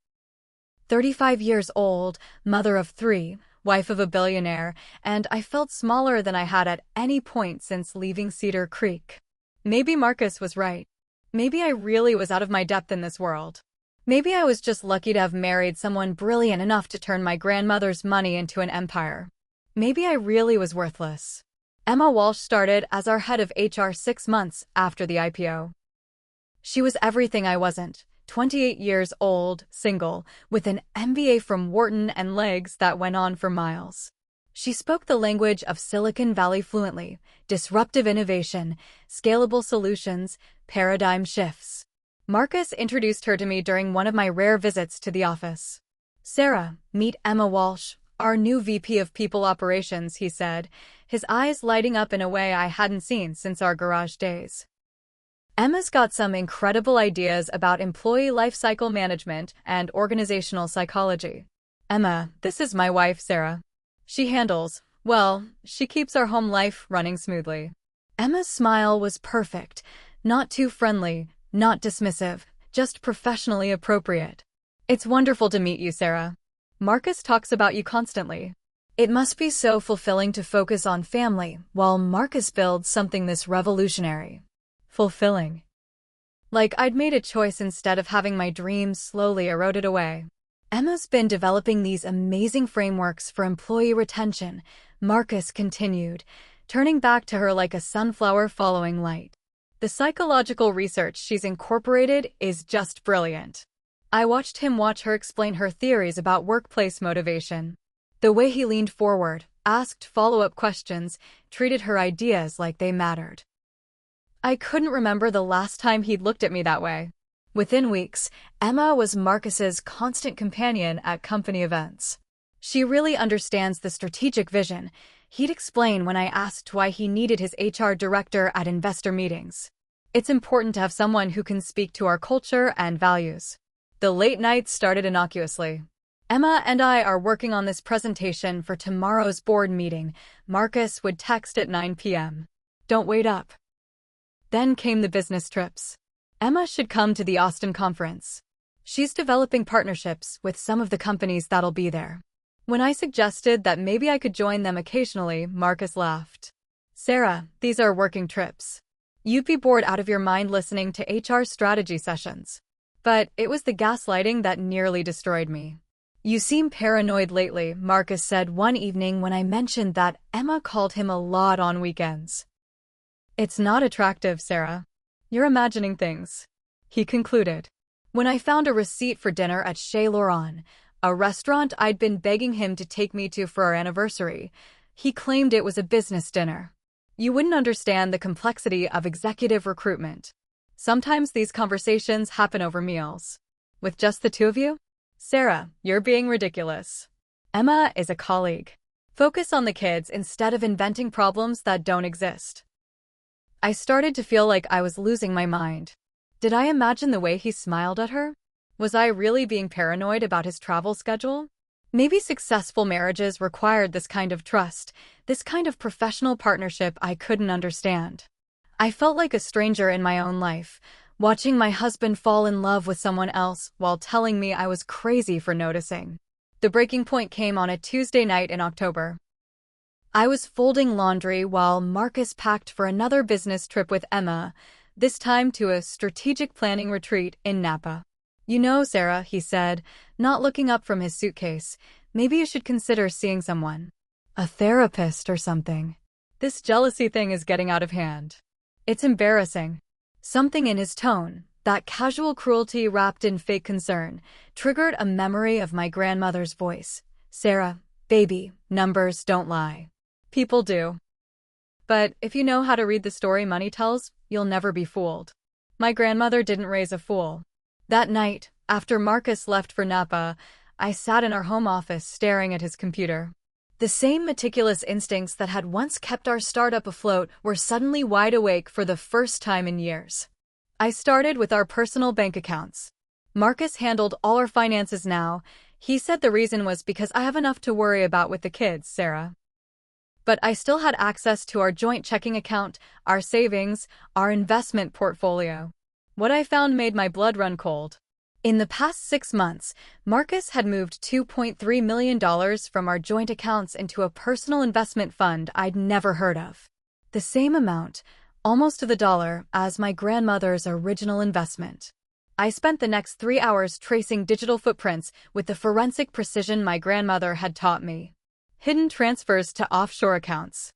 35 years old, mother of 3, wife of a billionaire, and I felt smaller than I had at any point since leaving Cedar Creek. Maybe Marcus was right. Maybe I really was out of my depth in this world. Maybe I was just lucky to have married someone brilliant enough to turn my grandmother's money into an empire. Maybe I really was worthless. Emma Walsh started as our head of HR 6 months after the IPO. She was everything I wasn't. 28 years old, single, with an MBA from Wharton and legs that went on for miles. She spoke the language of Silicon Valley fluently: disruptive innovation, scalable solutions, paradigm shifts. Marcus introduced her to me during one of my rare visits to the office. Sarah, meet Emma Walsh, our new VP of People Operations, he said, his eyes lighting up in a way I hadn't seen since our garage days. Emma's got some incredible ideas about employee lifecycle management and organizational psychology. Emma, this is my wife, Sarah. She keeps our home life running smoothly. Emma's smile was perfect, not too friendly, not dismissive, just professionally appropriate. It's wonderful to meet you, Sarah. Marcus talks about you constantly. It must be so fulfilling to focus on family while Marcus builds something this revolutionary. Fulfilling. Like I'd made a choice instead of having my dreams slowly eroded away. Emma's been developing these amazing frameworks for employee retention, Marcus continued, turning back to her like a sunflower following light. The psychological research she's incorporated is just brilliant. I watched him watch her explain her theories about workplace motivation. The way he leaned forward, asked follow-up questions, treated her ideas like they mattered. I couldn't remember the last time he'd looked at me that way. Within weeks, Emma was Marcus's constant companion at company events. She really understands the strategic vision, he'd explain when I asked why he needed his HR director at investor meetings. It's important to have someone who can speak to our culture and values. The late nights started innocuously. Emma and I are working on this presentation for tomorrow's board meeting, Marcus would text at 9 p.m. Don't wait up. Then came the business trips. Emma should come to the Austin conference. She's developing partnerships with some of the companies that'll be there. When I suggested that maybe I could join them occasionally, Marcus laughed. Sarah, these are working trips. You'd be bored out of your mind listening to HR strategy sessions. But it was the gaslighting that nearly destroyed me. You seem paranoid lately, Marcus said one evening when I mentioned that Emma called him a lot on weekends. It's not attractive, Sarah. You're imagining things, he concluded. When I found a receipt for dinner at Chez Laurent, a restaurant I'd been begging him to take me to for our anniversary, he claimed it was a business dinner. You wouldn't understand the complexity of executive recruitment. Sometimes these conversations happen over meals. With just the two of you? Sarah, you're being ridiculous. Emma is a colleague. Focus on the kids instead of inventing problems that don't exist. I started to feel like I was losing my mind. Did I imagine the way he smiled at her? Was I really being paranoid about his travel schedule? Maybe successful marriages required this kind of trust, this kind of professional partnership I couldn't understand. I felt like a stranger in my own life, watching my husband fall in love with someone else while telling me I was crazy for noticing. The breaking point came on a Tuesday night in October. I was folding laundry while Marcus packed for another business trip with Emma, this time to a strategic planning retreat in Napa. You know, Sarah, he said, not looking up from his suitcase, Maybe you should consider seeing someone. A therapist or something. This jealousy thing is getting out of hand. It's embarrassing. Something in his tone, that casual cruelty wrapped in fake concern, triggered a memory of my grandmother's voice. Sarah, baby, numbers don't lie. People do. But if you know how to read the story money tells, you'll never be fooled. My grandmother didn't raise a fool. That night, after Marcus left for Napa, I sat in our home office staring at his computer. The same meticulous instincts that had once kept our startup afloat were suddenly wide awake for the first time in years. I started with our personal bank accounts. Marcus handled all our finances now. He said the reason was because I have enough to worry about with the kids, Sarah. But I still had access to our joint checking account, our savings, our investment portfolio. What I found made my blood run cold. In the past 6 months, Marcus had moved $2.3 million from our joint accounts into a personal investment fund I'd never heard of. The same amount, almost to the dollar, as my grandmother's original investment. I spent the next 3 hours tracing digital footprints with the forensic precision my grandmother had taught me. Hidden transfers to offshore accounts.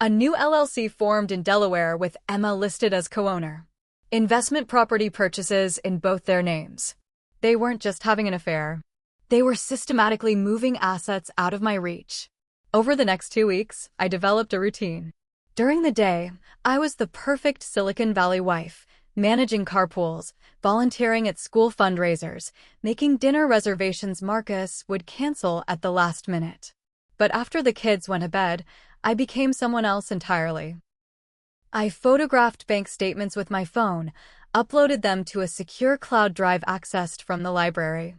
A new LLC formed in Delaware with Emma listed as co-owner. Investment property purchases in both their names. They weren't just having an affair. They were systematically moving assets out of my reach. Over the next 2 weeks, I developed a routine. During the day, I was the perfect Silicon Valley wife, managing carpools, volunteering at school fundraisers, making dinner reservations Marcus would cancel at the last minute. But after the kids went to bed, I became someone else entirely. I photographed bank statements with my phone, uploaded them to a secure cloud drive accessed from the library.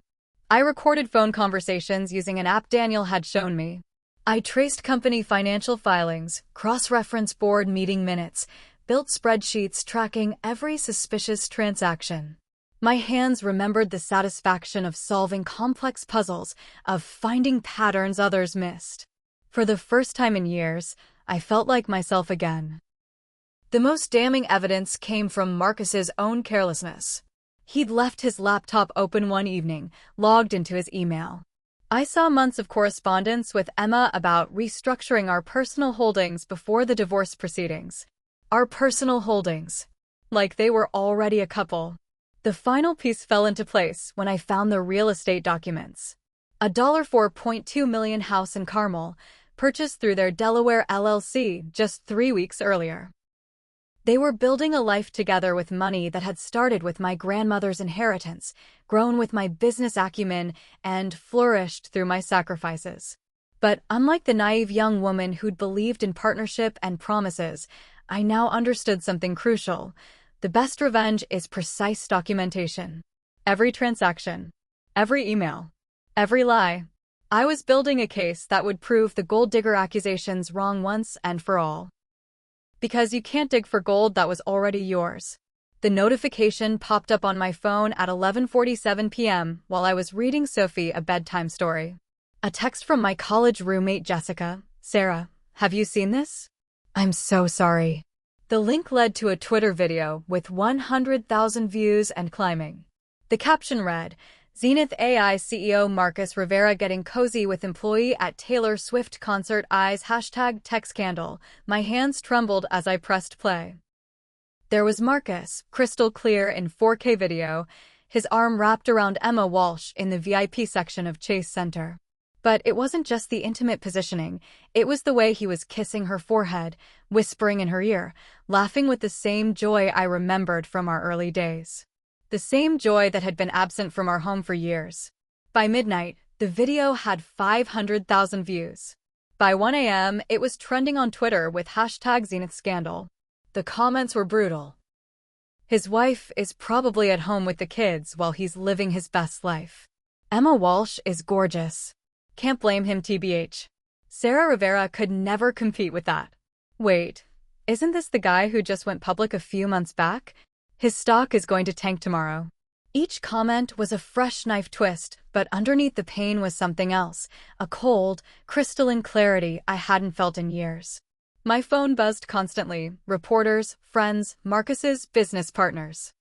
I recorded phone conversations using an app Daniel had shown me. I traced company financial filings, cross-referenced board meeting minutes, built spreadsheets tracking every suspicious transaction. My hands remembered the satisfaction of solving complex puzzles, of finding patterns others missed. For the first time in years, I felt like myself again. The most damning evidence came from Marcus's own carelessness. He'd left his laptop open one evening, logged into his email. I saw months of correspondence with Emma about restructuring our personal holdings before the divorce proceedings. Our personal holdings. Like they were already a couple. The final piece fell into place when I found the real estate documents. A $4.2 million house in Carmel, purchased through their Delaware LLC just 3 weeks earlier. They were building a life together with money that had started with my grandmother's inheritance, grown with my business acumen, and flourished through my sacrifices. But unlike the naive young woman who'd believed in partnership and promises, I now understood something crucial. The best revenge is precise documentation. Every transaction, every email, every lie. I was building a case that would prove the gold digger accusations wrong once and for all. Because you can't dig for gold that was already yours. The notification popped up on my phone at 11:47 p.m. while I was reading Sophie a bedtime story. A text from my college roommate Jessica. Sarah, have you seen this? I'm so sorry. The link led to a Twitter video with 100,000 views and climbing. The caption read, Zenith AI CEO Marcus Rivera getting cozy with employee at Taylor Swift concert eyes #tech scandal. My hands trembled as I pressed play. There was Marcus, crystal clear in 4K video, his arm wrapped around Emma Walsh in the VIP section of Chase Center. But it wasn't just the intimate positioning, it was the way he was kissing her forehead, whispering in her ear, laughing with the same joy I remembered from our early days. The same joy that had been absent from our home for years. By midnight, the video had 500,000 views. By 1 a.m., it was trending on Twitter with #ZenithScandal. The comments were brutal. His wife is probably at home with the kids while he's living his best life. Emma Walsh is gorgeous. Can't blame him tbh. Sarah Rivera could never compete with that. Wait, isn't this the guy who just went public a few months back? His stock is going to tank tomorrow. Each comment was a fresh knife twist, but underneath the pain was something else, a cold, crystalline clarity I hadn't felt in years. My phone buzzed constantly, reporters, friends, Marcus's business partners.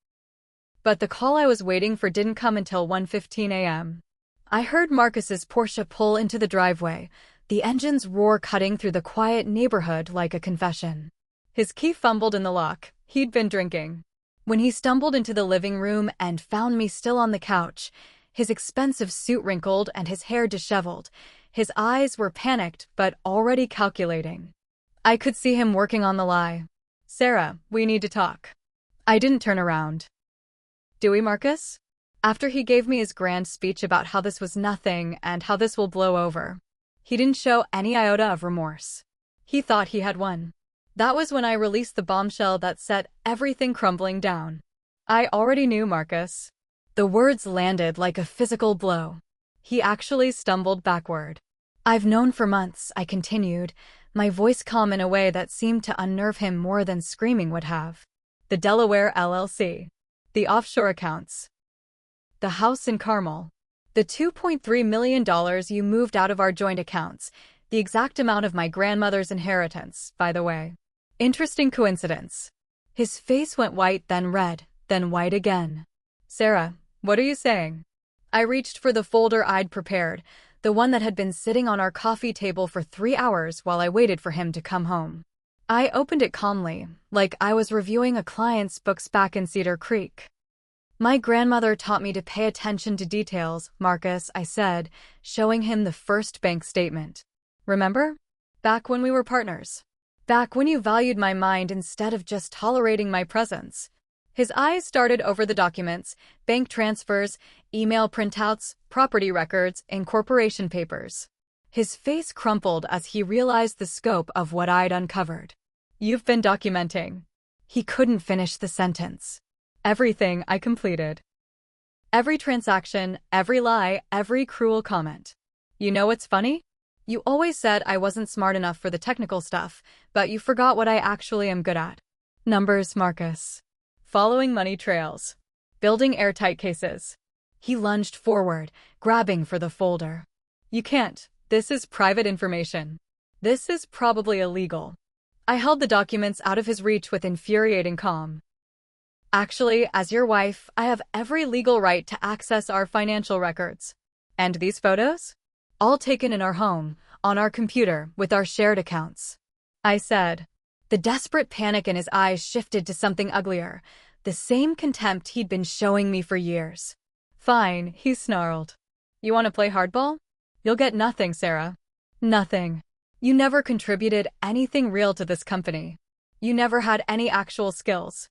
But the call I was waiting for didn't come until 1:15 a.m. I heard Marcus's Porsche pull into the driveway, the engine's roar cutting through the quiet neighborhood like a confession. His key fumbled in the lock. He'd been drinking. When he stumbled into the living room and found me still on the couch, his expensive suit wrinkled and his hair disheveled, his eyes were panicked but already calculating. I could see him working on the lie. "Sarah, we need to talk." I didn't turn around. "Do we, Marcus?" After he gave me his grand speech about how this was nothing and how this will blow over, he didn't show any iota of remorse. He thought he had won. That was when I released the bombshell that set everything crumbling down. "I already knew, Marcus." The words landed like a physical blow. He actually stumbled backward. "I've known for months," I continued, my voice calm in a way that seemed to unnerve him more than screaming would have. "The Delaware LLC. The offshore accounts. The house in Carmel. The $2.3 million you moved out of our joint accounts. The exact amount of my grandmother's inheritance, by the way. Interesting coincidence." His face went white, then red, then white again. "Sarah, what are you saying?" I reached for the folder I'd prepared, the one that had been sitting on our coffee table for 3 hours while I waited for him to come home. I opened it calmly, like I was reviewing a client's books back in Cedar Creek. "My grandmother taught me to pay attention to details, Marcus," I said, showing him the first bank statement. "Remember? Back when we were partners. Back when you valued my mind instead of just tolerating my presence." His eyes started over the documents, bank transfers, email printouts, property records, incorporation papers. His face crumpled as he realized the scope of what I'd uncovered. "You've been documenting." He couldn't finish the sentence. "Everything," I completed. "Every transaction, every lie, every cruel comment. You know what's funny? You always said I wasn't smart enough for the technical stuff, but you forgot what I actually am good at. Numbers, Marcus. Following money trails. Building airtight cases." He lunged forward, grabbing for the folder. "You can't. This is private information. This is probably illegal." I held the documents out of his reach with infuriating calm. "Actually, as your wife, I have every legal right to access our financial records. And these photos? All taken in our home, on our computer, with our shared accounts," I said. The desperate panic in his eyes shifted to something uglier, the same contempt he'd been showing me for years. "Fine," he snarled. "You want to play hardball? You'll get nothing, Sarah. Nothing. You never contributed anything real to this company. You never had any actual skills.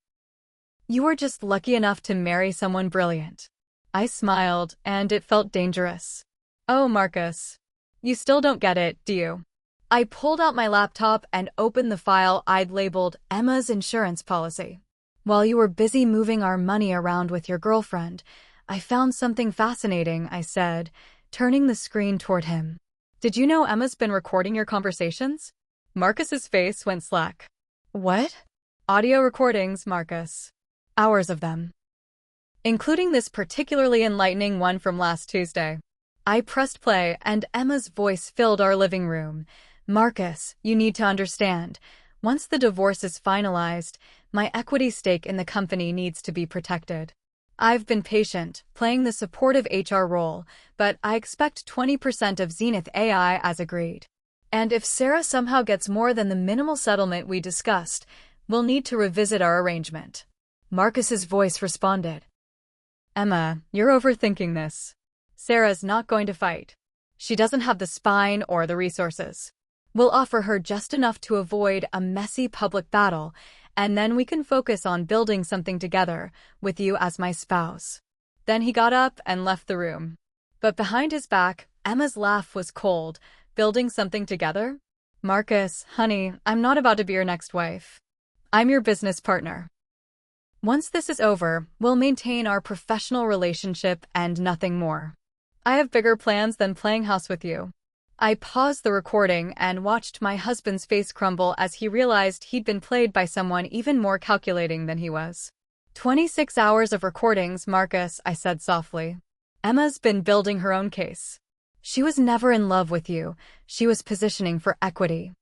You were just lucky enough to marry someone brilliant." I smiled, and it felt dangerous. "Oh, Marcus. You still don't get it, do you?" I pulled out my laptop and opened the file I'd labeled Emma's insurance policy. "While you were busy moving our money around with your girlfriend, I found something fascinating," I said, turning the screen toward him. "Did you know Emma's been recording your conversations?" Marcus's face went slack. "What?" "Audio recordings, Marcus. Hours of them. Including this particularly enlightening one from last Tuesday." I pressed play, and Emma's voice filled our living room. "Marcus, you need to understand. Once the divorce is finalized, my equity stake in the company needs to be protected. I've been patient, playing the supportive HR role, but I expect 20% of Zenith AI as agreed. And if Sarah somehow gets more than the minimal settlement we discussed, we'll need to revisit our arrangement." Marcus's voice responded. "Emma, you're overthinking this. Sarah's not going to fight. She doesn't have the spine or the resources. We'll offer her just enough to avoid a messy public battle, and then we can focus on building something together, with you as my spouse." Then he got up and left the room. But behind his back, Emma's laugh was cold. "Building something together? Marcus, honey, I'm not about to be your next wife. I'm your business partner. Once this is over, we'll maintain our professional relationship and nothing more. I have bigger plans than playing house with you." I paused the recording and watched my husband's face crumble as he realized he'd been played by someone even more calculating than he was. 26 hours of recordings, Marcus," I said softly. "Emma's been building her own case. She was never in love with you. She was positioning for equity.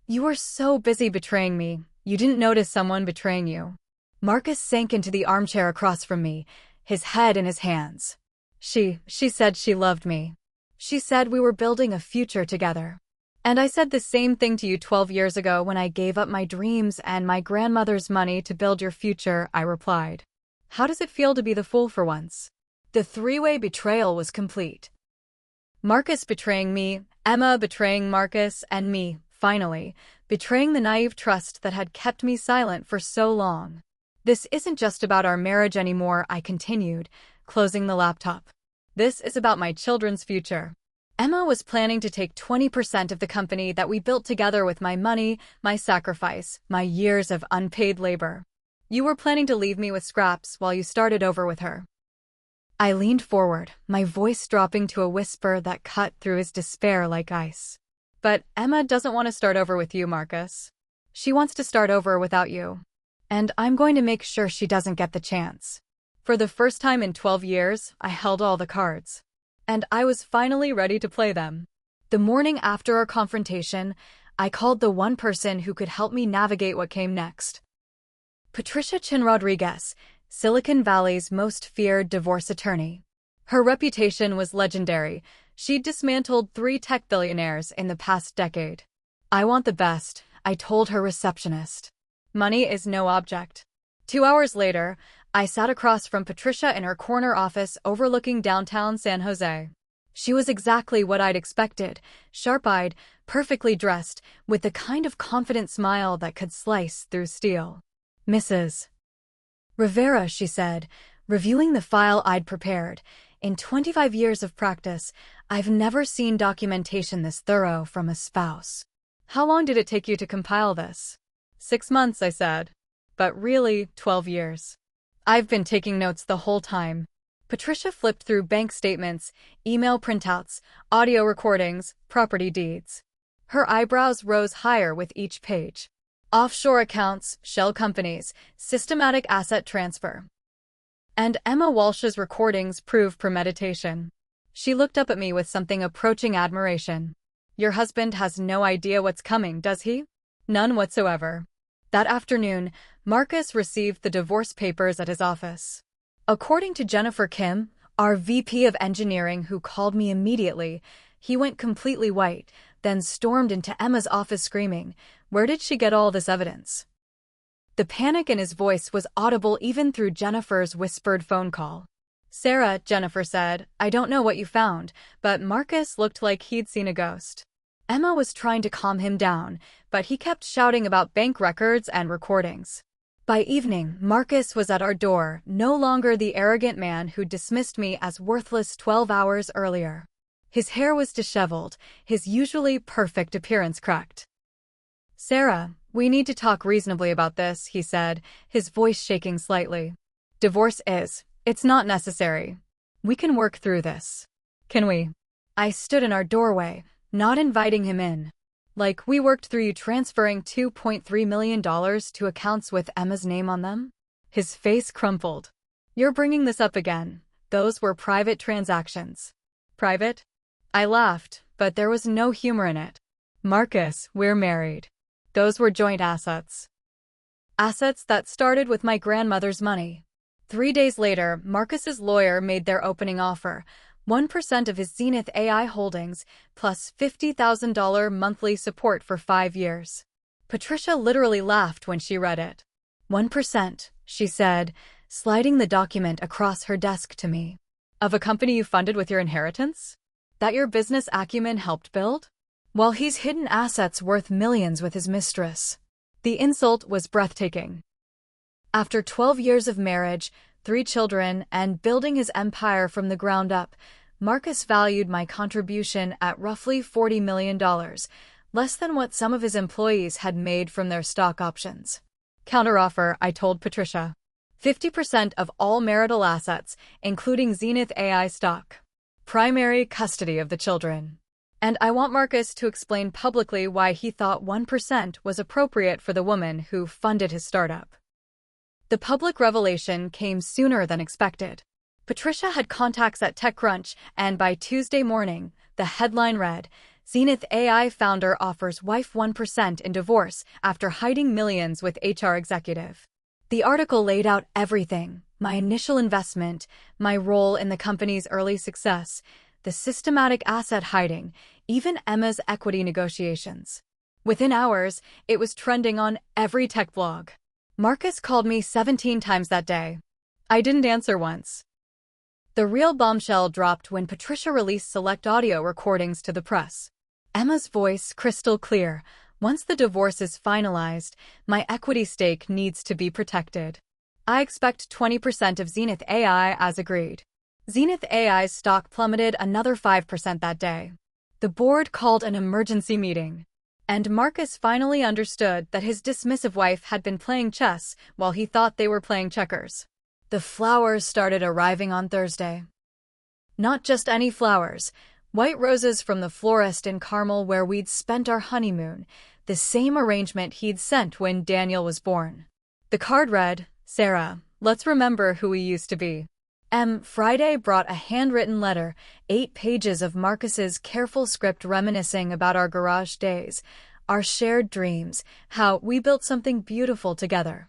You were so busy betraying me, you didn't notice someone betraying you." Marcus sank into the armchair across from me, his head in his hands. She said she loved me. She said we were building a future together. And I said the same thing to you 12 years ago when I gave up my dreams and my grandmother's money to build your future, I replied. How does it feel to be the fool for once? The three-way betrayal was complete. Marcus betraying me, Emma betraying Marcus, and me, finally, betraying the naive trust that had kept me silent for so long. This isn't just about our marriage anymore, I continued, closing the laptop. This is about my children's future. Emma was planning to take 20% of the company that we built together with my money, my sacrifice, my years of unpaid labor. You were planning to leave me with scraps while you started over with her. I leaned forward, my voice dropping to a whisper that cut through his despair like ice. But Emma doesn't want to start over with you, Marcus. She wants to start over without you. And I'm going to make sure she doesn't get the chance. For the first time in 12 years, I held all the cards. And I was finally ready to play them. The morning after our confrontation, I called the one person who could help me navigate what came next. Patricia Chin Rodriguez, Silicon Valley's most feared divorce attorney. Her reputation was legendary. She'd dismantled 3 tech billionaires in the past decade. I want the best, I told her receptionist. Money is no object. 2 hours later, I sat across from Patricia in her corner office overlooking downtown San Jose. She was exactly what I'd expected, sharp-eyed, perfectly dressed, with the kind of confident smile that could slice through steel. Mrs. Rivera, she said, reviewing the file I'd prepared. In 25 years of practice, I've never seen documentation this thorough from a spouse. How long did it take you to compile this? 6 months, I said. But really, 12 years. I've been taking notes the whole time. Patricia flipped through bank statements, email printouts, audio recordings, property deeds. Her eyebrows rose higher with each page. Offshore accounts, shell companies, systematic asset transfer. And Emma Walsh's recordings prove premeditation. She looked up at me with something approaching admiration. Your husband has no idea what's coming, does he? None whatsoever. That afternoon, Marcus received the divorce papers at his office. According to Jennifer Kim, our VP of engineering who called me immediately, he went completely white, then stormed into Emma's office screaming, "Where did she get all this evidence?" The panic in his voice was audible even through Jennifer's whispered phone call. Sarah, Jennifer said, I don't know what you found, but Marcus looked like he'd seen a ghost. Emma was trying to calm him down, but he kept shouting about bank records and recordings. By evening, Marcus was at our door, no longer the arrogant man who dismissed me as worthless 12 hours earlier. His hair was disheveled, his usually perfect appearance cracked. Sarah, we need to talk reasonably about this, he said, his voice shaking slightly. Divorce it's not necessary. We can work through this. Can we? I stood in our doorway, not inviting him in. Like we worked through you transferring $2.3 million to accounts with Emma's name on them? His face crumpled. You're bringing this up again. Those were private transactions. Private? I laughed, but there was no humor in it. Marcus, we're married. Those were joint assets. Assets that started with my grandmother's money. 3 days later, Marcus's lawyer made their opening offer, 1% of his Zenith AI holdings, plus $50,000 monthly support for 5 years. Patricia literally laughed when she read it. 1%, she said, sliding the document across her desk to me. Of a company you funded with your inheritance? That your business acumen helped build? While he's hidden assets worth millions with his mistress. The insult was breathtaking. After 12 years of marriage, 3 children, and building his empire from the ground up, Marcus valued my contribution at roughly $40 million, less than what some of his employees had made from their stock options. Counteroffer, I told Patricia. 50% of all marital assets, including Zenith AI stock. Primary custody of the children. And I want Marcus to explain publicly why he thought 1% was appropriate for the woman who funded his startup. The public revelation came sooner than expected. Patricia had contacts at TechCrunch, and by Tuesday morning, the headline read, Zenith AI founder offers wife 1% in divorce after hiding millions with HR executive. The article laid out everything, My initial investment, my role in the company's early success, the systematic asset hiding, even Emma's equity negotiations. Within hours, it was trending on every tech blog. Marcus called me 17 times that day. I didn't answer once. The real bombshell dropped when Patricia released select audio recordings to the press. Emma's voice crystal clear. Once the divorce is finalized, my equity stake needs to be protected. I expect 20% of Zenith AI as agreed. Zenith AI's stock plummeted another 5% that day. The board called an emergency meeting. And Marcus finally understood that his dismissive wife had been playing chess while he thought they were playing checkers. The flowers started arriving on Thursday. Not just any flowers. White roses from the florist in Carmel where we'd spent our honeymoon, the same arrangement he'd sent when Daniel was born. The card read, "Sarah, let's remember who we used to be." Friday brought a handwritten letter, 8 pages of Marcus's careful script reminiscing about our garage days, our shared dreams, how we built something beautiful together.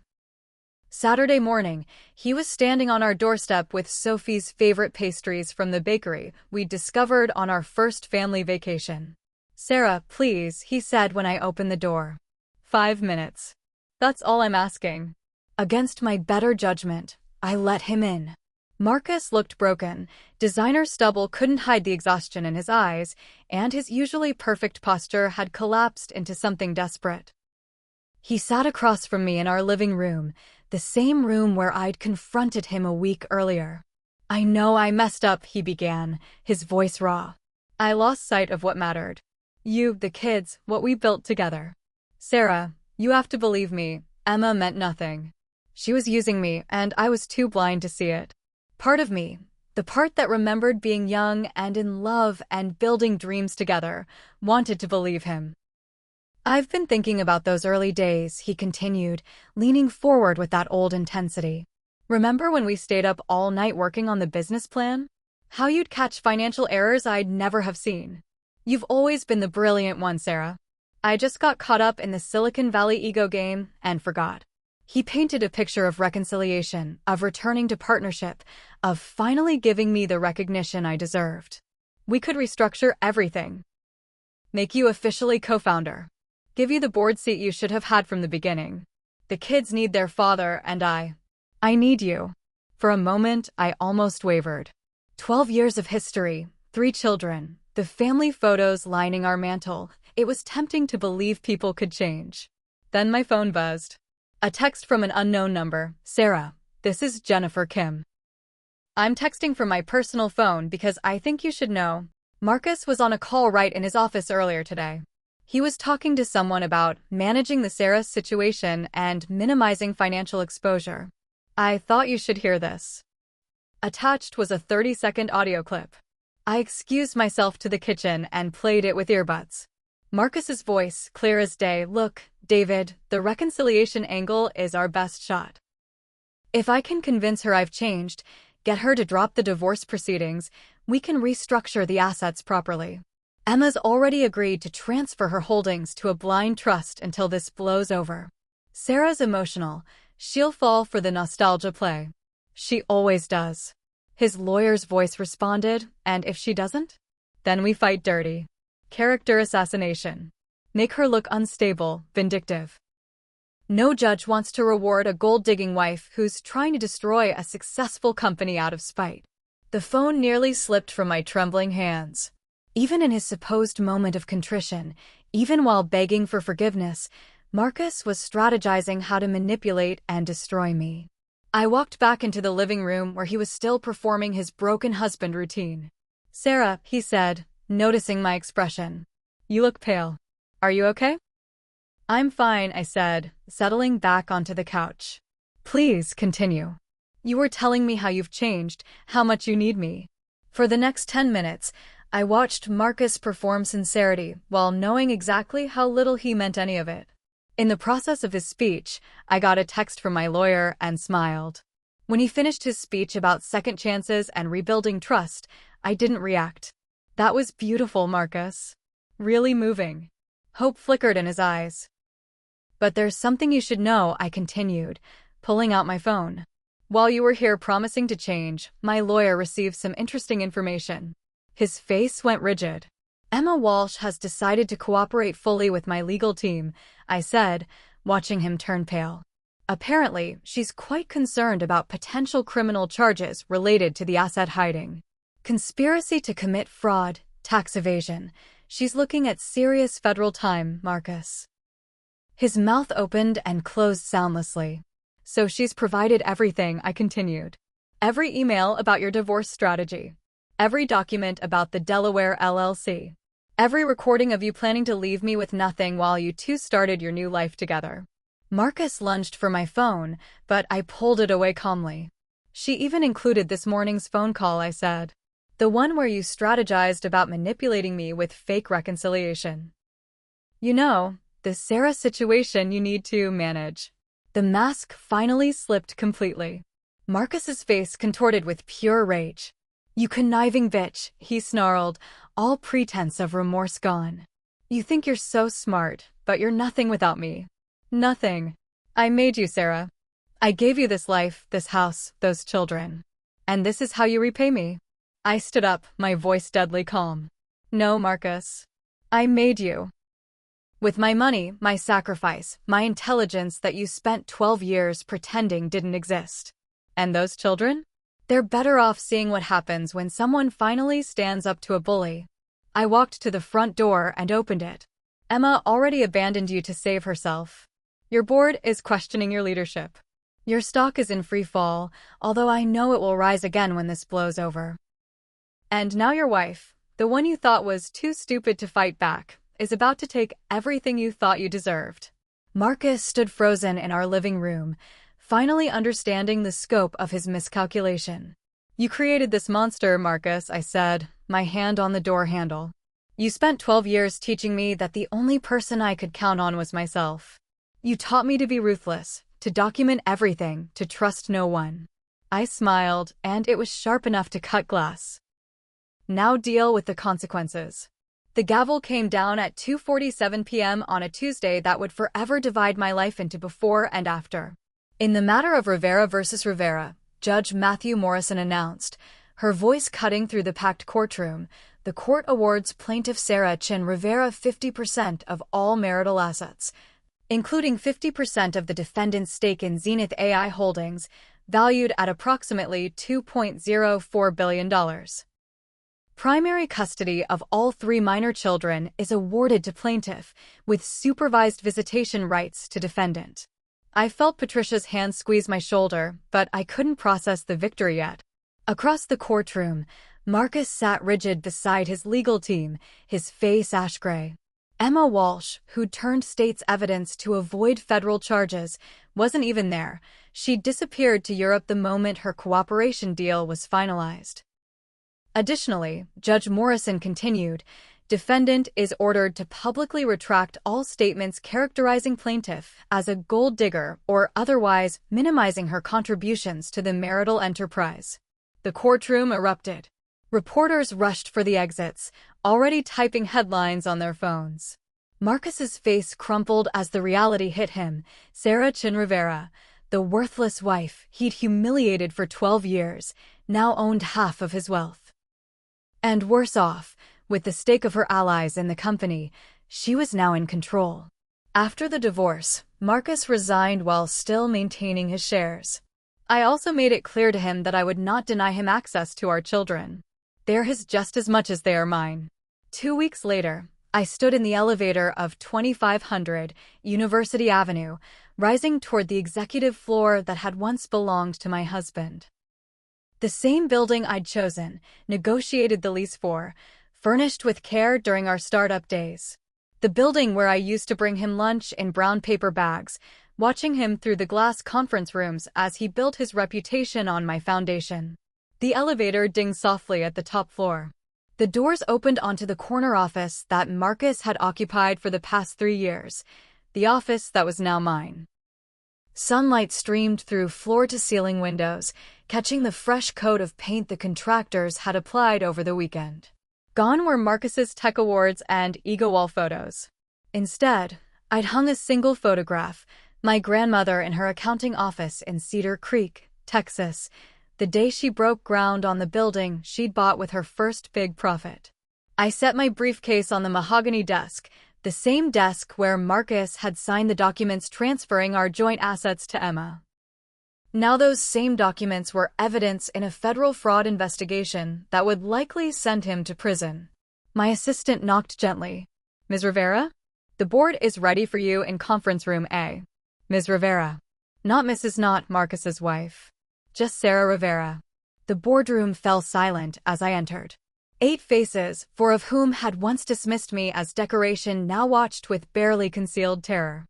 Saturday morning, he was standing on our doorstep with Sophie's favorite pastries from the bakery we'd discovered on our first family vacation. "Sarah, please," he said when I opened the door. 5 minutes. That's all I'm asking. Against my better judgment, I let him in. Marcus looked broken. Designer stubble couldn't hide the exhaustion in his eyes, and his usually perfect posture had collapsed into something desperate. He sat across from me in our living room, the same room where I'd confronted him a week earlier. "I know I messed up," he began, his voice raw. "I lost sight of what mattered. You, the kids, what we built together. Sarah, you have to believe me, Emma meant nothing. She was using me, and I was too blind to see it. Part of me, the part that remembered being young and in love and building dreams together, wanted to believe him." "I've been thinking about those early days," he continued, leaning forward with that old intensity. "Remember when we stayed up all night working on the business plan? How you'd catch financial errors I'd never have seen. You've always been the brilliant one, Sarah. I just got caught up in the Silicon Valley ego game and forgot." He painted a picture of reconciliation, of returning to partnership, of finally giving me the recognition I deserved. "We could restructure everything. Make you officially co-founder. Give you the board seat you should have had from the beginning. The kids need their father, and I need you." For a moment, I almost wavered. 12 years of history, 3 children, the family photos lining our mantle. It was tempting to believe people could change. Then my phone buzzed. A text from an unknown number. "Sarah, this is Jennifer Kim. I'm texting from my personal phone because I think you should know. Marcus was on a call right in his office earlier today. He was talking to someone about managing the Sarah situation and minimizing financial exposure. I thought you should hear this." Attached was a 30-second audio clip. I excused myself to the kitchen and played it with earbuds. Marcus's voice, clear as day. "Look, David, the reconciliation angle is our best shot. If I can convince her I've changed, get her to drop the divorce proceedings, we can restructure the assets properly. Emma's already agreed to transfer her holdings to a blind trust until this blows over. Sarah's emotional. She'll fall for the nostalgia play. She always does." His lawyer's voice responded, "And if she doesn't? Then we fight dirty. Character assassination. Make her look unstable, vindictive. No judge wants to reward a gold-digging wife who's trying to destroy a successful company out of spite." The phone nearly slipped from my trembling hands. Even in his supposed moment of contrition, even while begging for forgiveness, Marcus was strategizing how to manipulate and destroy me. I walked back into the living room where he was still performing his broken husband routine. "Sarah," he said, noticing my expression. "You look pale. Are you okay?" "I'm fine," I said, settling back onto the couch. "Please continue. You were telling me how you've changed, how much you need me." For the next 10 minutes, I watched Marcus perform sincerity while knowing exactly how little he meant any of it. In the process of his speech, I got a text from my lawyer and smiled. When he finished his speech about second chances and rebuilding trust, I didn't react. "That was beautiful, Marcus. Really moving." Hope flickered in his eyes. "But there's something you should know," I continued, pulling out my phone. While you were here promising to change, my lawyer received some interesting information. His face went rigid. Emma Walsh has decided to cooperate fully with my legal team, I said, watching him turn pale. Apparently, she's quite concerned about potential criminal charges related to the asset hiding. Conspiracy to commit fraud, tax evasion. She's looking at serious federal time, Marcus. His mouth opened and closed soundlessly. So she's provided everything, I continued. Every email about your divorce strategy. Every document about the Delaware LLC. Every recording of you planning to leave me with nothing while you two started your new life together. Marcus lunged for my phone, but I pulled it away calmly. She even included this morning's phone call, I said. The one where you strategized about manipulating me with fake reconciliation. You know, the Sarah situation you need to manage. The mask finally slipped completely. Marcus's face contorted with pure rage. You conniving bitch, he snarled, all pretense of remorse gone. You think you're so smart, but you're nothing without me. Nothing. I made you, Sarah. I gave you this life, this house, those children. And this is how you repay me. I stood up, my voice deadly calm. No, Marcus. I made you. With my money, my sacrifice, my intelligence that you spent 12 years pretending didn't exist. And those children? They're better off seeing what happens when someone finally stands up to a bully. I walked to the front door and opened it. Emma already abandoned you to save herself. Your board is questioning your leadership. Your stock is in free fall, although I know it will rise again when this blows over. And now your wife, the one you thought was too stupid to fight back, is about to take everything you thought you deserved. Marcus stood frozen in our living room, finally understanding the scope of his miscalculation. You created this monster, Marcus, I said, my hand on the door handle. You spent 12 years teaching me that the only person I could count on was myself. You taught me to be ruthless, to document everything, to trust no one. I smiled, and it was sharp enough to cut glass. Now deal with the consequences. The gavel came down at 2:47 p.m. on a Tuesday that would forever divide my life into before and after. In the matter of Rivera versus Rivera, Judge Matthew Morrison announced, her voice cutting through the packed courtroom, the court awards plaintiff Sarah Chin Rivera 50% of all marital assets, including 50% of the defendant's stake in Zenith AI Holdings, valued at approximately $2.04 billion. Primary custody of all 3 minor children is awarded to plaintiff, with supervised visitation rights to defendant. I felt Patricia's hand squeeze my shoulder, but I couldn't process the victory yet. Across the courtroom, Marcus sat rigid beside his legal team, his face ash gray. Emma Walsh, who'd turned state's evidence to avoid federal charges, wasn't even there. She'd disappeared to Europe the moment her cooperation deal was finalized. Additionally, Judge Morrison continued, defendant is ordered to publicly retract all statements characterizing plaintiff as a gold digger or otherwise minimizing her contributions to the marital enterprise. The courtroom erupted. Reporters rushed for the exits, already typing headlines on their phones. Marcus's face crumpled as the reality hit him. Sarah Chin Rivera, the worthless wife he'd humiliated for 12 years, now owned half of his wealth. And worse off, with the stake of her allies in the company, she was now in control. After the divorce, Marcus resigned while still maintaining his shares. I also made it clear to him that I would not deny him access to our children. They're his just as much as they are mine. 2 weeks later, I stood in the elevator of 2500 University Avenue, rising toward the executive floor that had once belonged to my husband. The same building I'd chosen, negotiated the lease for, furnished with care during our startup days. The building where I used to bring him lunch in brown paper bags, watching him through the glass conference rooms as he built his reputation on my foundation. The elevator dinged softly at the top floor. The doors opened onto the corner office that Marcus had occupied for the past 3 years, the office that was now mine. Sunlight streamed through floor-to-ceiling windows, catching the fresh coat of paint the contractors had applied over the weekend. Gone were Marcus's tech awards and ego wall photos. Instead, I'd hung a single photograph, my grandmother in her accounting office in Cedar Creek, Texas, the day she broke ground on the building she'd bought with her first big profit. I set my briefcase on the mahogany desk, the same desk where Marcus had signed the documents transferring our joint assets to Emma. Now those same documents were evidence in a federal fraud investigation that would likely send him to prison. My assistant knocked gently. "Ms. Rivera? The board is ready for you in conference room A." Ms. Rivera. Not Mrs. Not Marcus's wife. Just Sarah Rivera. The boardroom fell silent as I entered. 8 faces, 4 of whom had once dismissed me as decoration, now watched with barely concealed terror.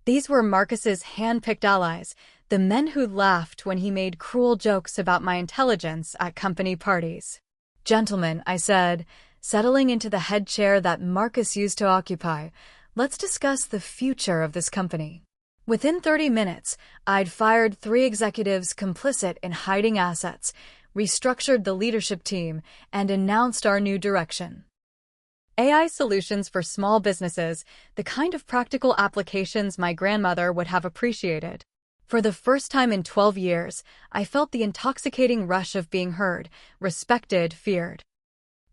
These were Marcus's hand-picked allies, the men who laughed when he made cruel jokes about my intelligence at company parties. "Gentlemen," I said, settling into the head chair that Marcus used to occupy, "let's discuss the future of this company." Within 30 minutes, I'd fired 3 executives complicit in hiding assets, restructured the leadership team, and announced our new direction. AI solutions for small businesses, the kind of practical applications my grandmother would have appreciated. For the first time in 12 years, I felt the intoxicating rush of being heard, respected, feared.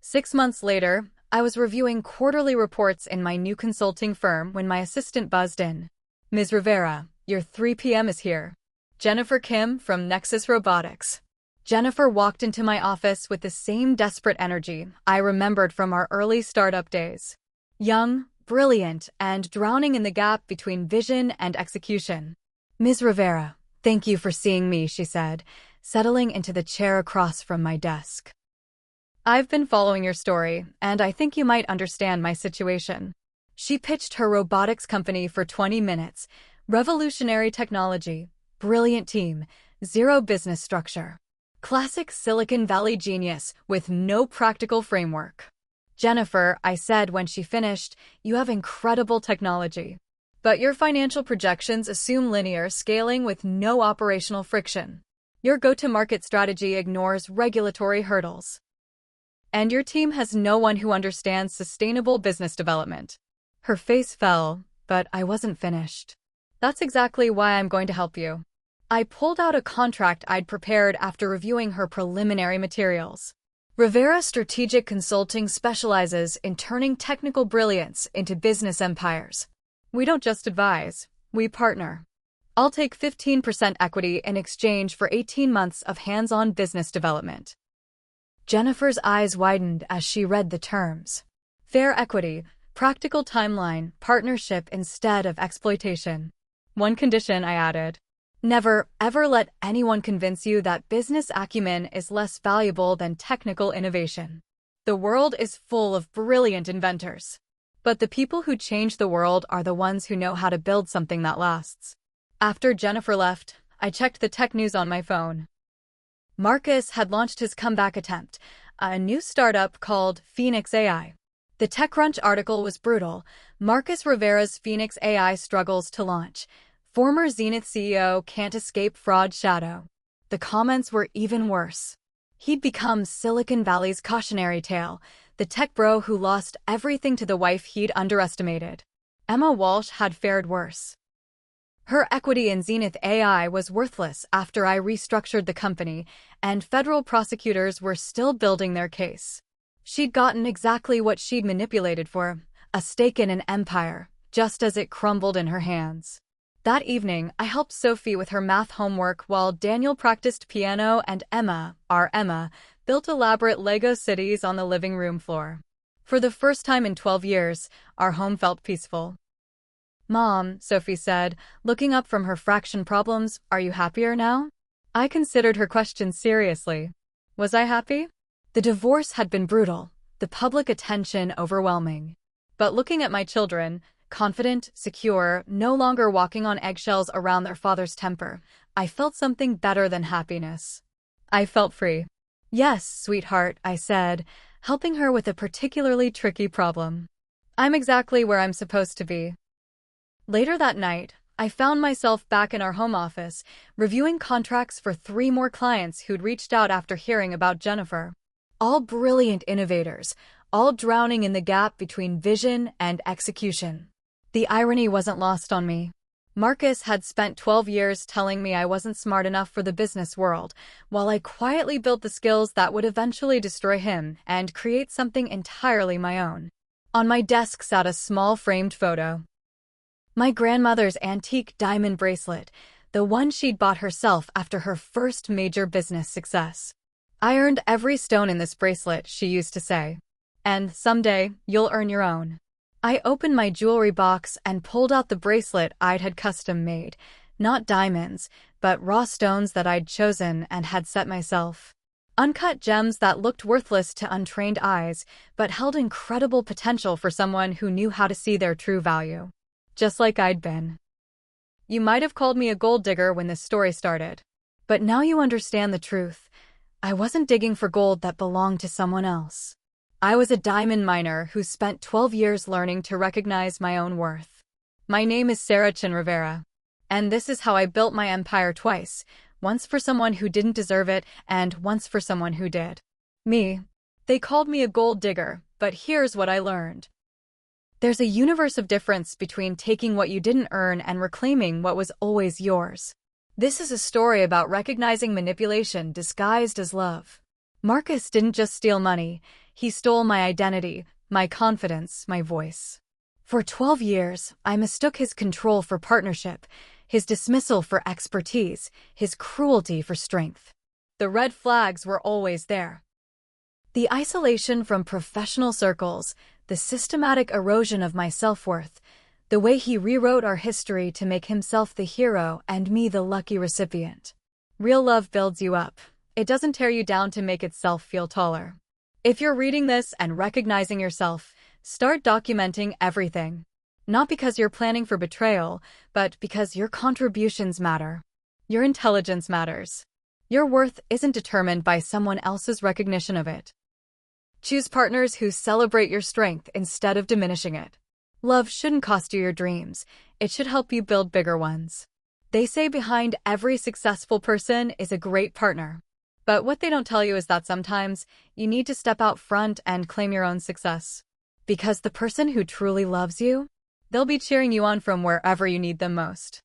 6 months later, I was reviewing quarterly reports in my new consulting firm when my assistant buzzed in. "Ms. Rivera, your 3 p.m. is here. Jennifer Kim from Nexus Robotics." Jennifer walked into my office with the same desperate energy I remembered from our early startup days. Young, brilliant, and drowning in the gap between vision and execution. "Ms. Rivera, thank you for seeing me," she said, settling into the chair across from my desk. "I've been following your story, and I think you might understand my situation." She pitched her robotics company for 20 minutes. Revolutionary technology, brilliant team, zero business structure. Classic Silicon Valley genius with no practical framework. "Jennifer," I said when she finished, "you have incredible technology. But your financial projections assume linear scaling with no operational friction. Your go-to-market strategy ignores regulatory hurdles. And your team has no one who understands sustainable business development." Her face fell, but I wasn't finished. "That's exactly why I'm going to help you." I pulled out a contract I'd prepared after reviewing her preliminary materials. Rivera Strategic Consulting specializes in turning technical brilliance into business empires. We don't just advise, we partner. I'll take 15% equity in exchange for 18 months of hands-on business development. Jennifer's eyes widened as she read the terms. Fair equity, practical timeline, partnership instead of exploitation. One condition, I added. Never, ever let anyone convince you that business acumen is less valuable than technical innovation. The world is full of brilliant inventors. But the people who change the world are the ones who know how to build something that lasts. After Jennifer left, I checked the tech news on my phone. Marcus had launched his comeback attempt, a new startup called Phoenix AI. The TechCrunch article was brutal. Marcus Rivera's Phoenix AI struggles to launch. Former Zenith CEO can't escape fraud shadow. The comments were even worse. He'd become Silicon Valley's cautionary tale, the tech bro who lost everything to the wife he'd underestimated. Emma Walsh had fared worse. Her equity in Zenith AI was worthless after I restructured the company, and federal prosecutors were still building their case. She'd gotten exactly what she'd manipulated for, a stake in an empire, just as it crumbled in her hands. That evening, I helped Sophie with her math homework while Daniel practiced piano and Emma, our Emma, built elaborate Lego cities on the living room floor. For the first time in 12 years, our home felt peaceful. "Mom," Sophie said, looking up from her fraction problems, "are you happier now?" I considered her question seriously. Was I happy? The divorce had been brutal, the public attention overwhelming. But looking at my children, confident, secure, no longer walking on eggshells around their father's temper, I felt something better than happiness. I felt free. "Yes, sweetheart," I said, helping her with a particularly tricky problem. "I'm exactly where I'm supposed to be." Later that night, I found myself back in our home office, reviewing contracts for 3 more clients who'd reached out after hearing about Jennifer. All brilliant innovators, all drowning in the gap between vision and execution. The irony wasn't lost on me. Marcus had spent 12 years telling me I wasn't smart enough for the business world, while I quietly built the skills that would eventually destroy him and create something entirely my own. On my desk sat a small framed photo. My grandmother's antique diamond bracelet, the one she'd bought herself after her first major business success. I earned every stone in this bracelet, she used to say. And someday, you'll earn your own. I opened my jewelry box and pulled out the bracelet I'd had custom made. Not diamonds, but raw stones that I'd chosen and had set myself. Uncut gems that looked worthless to untrained eyes, but held incredible potential for someone who knew how to see their true value. Just like I'd been. You might have called me a gold digger when this story started. But now you understand the truth. I wasn't digging for gold that belonged to someone else. I was a diamond miner who spent 12 years learning to recognize my own worth. My name is Sarah Chin Rivera. And this is how I built my empire twice, once for someone who didn't deserve it and once for someone who did. Me. They called me a gold digger, but here's what I learned. There's a universe of difference between taking what you didn't earn and reclaiming what was always yours. This is a story about recognizing manipulation disguised as love. Marcus didn't just steal money, he stole my identity, my confidence, my voice. For 12 years, I mistook his control for partnership, his dismissal for expertise, his cruelty for strength. The red flags were always there. The isolation from professional circles, the systematic erosion of my self-worth, the way he rewrote our history to make himself the hero and me the lucky recipient. Real love builds you up. It doesn't tear you down to make itself feel taller. If you're reading this and recognizing yourself, start documenting everything. Not because you're planning for betrayal, but because your contributions matter. Your intelligence matters. Your worth isn't determined by someone else's recognition of it. Choose partners who celebrate your strength instead of diminishing it. Love shouldn't cost you your dreams. It should help you build bigger ones. They say behind every successful person is a great partner. But what they don't tell you is that sometimes you need to step out front and claim your own success. Because the person who truly loves you, they'll be cheering you on from wherever you need them most.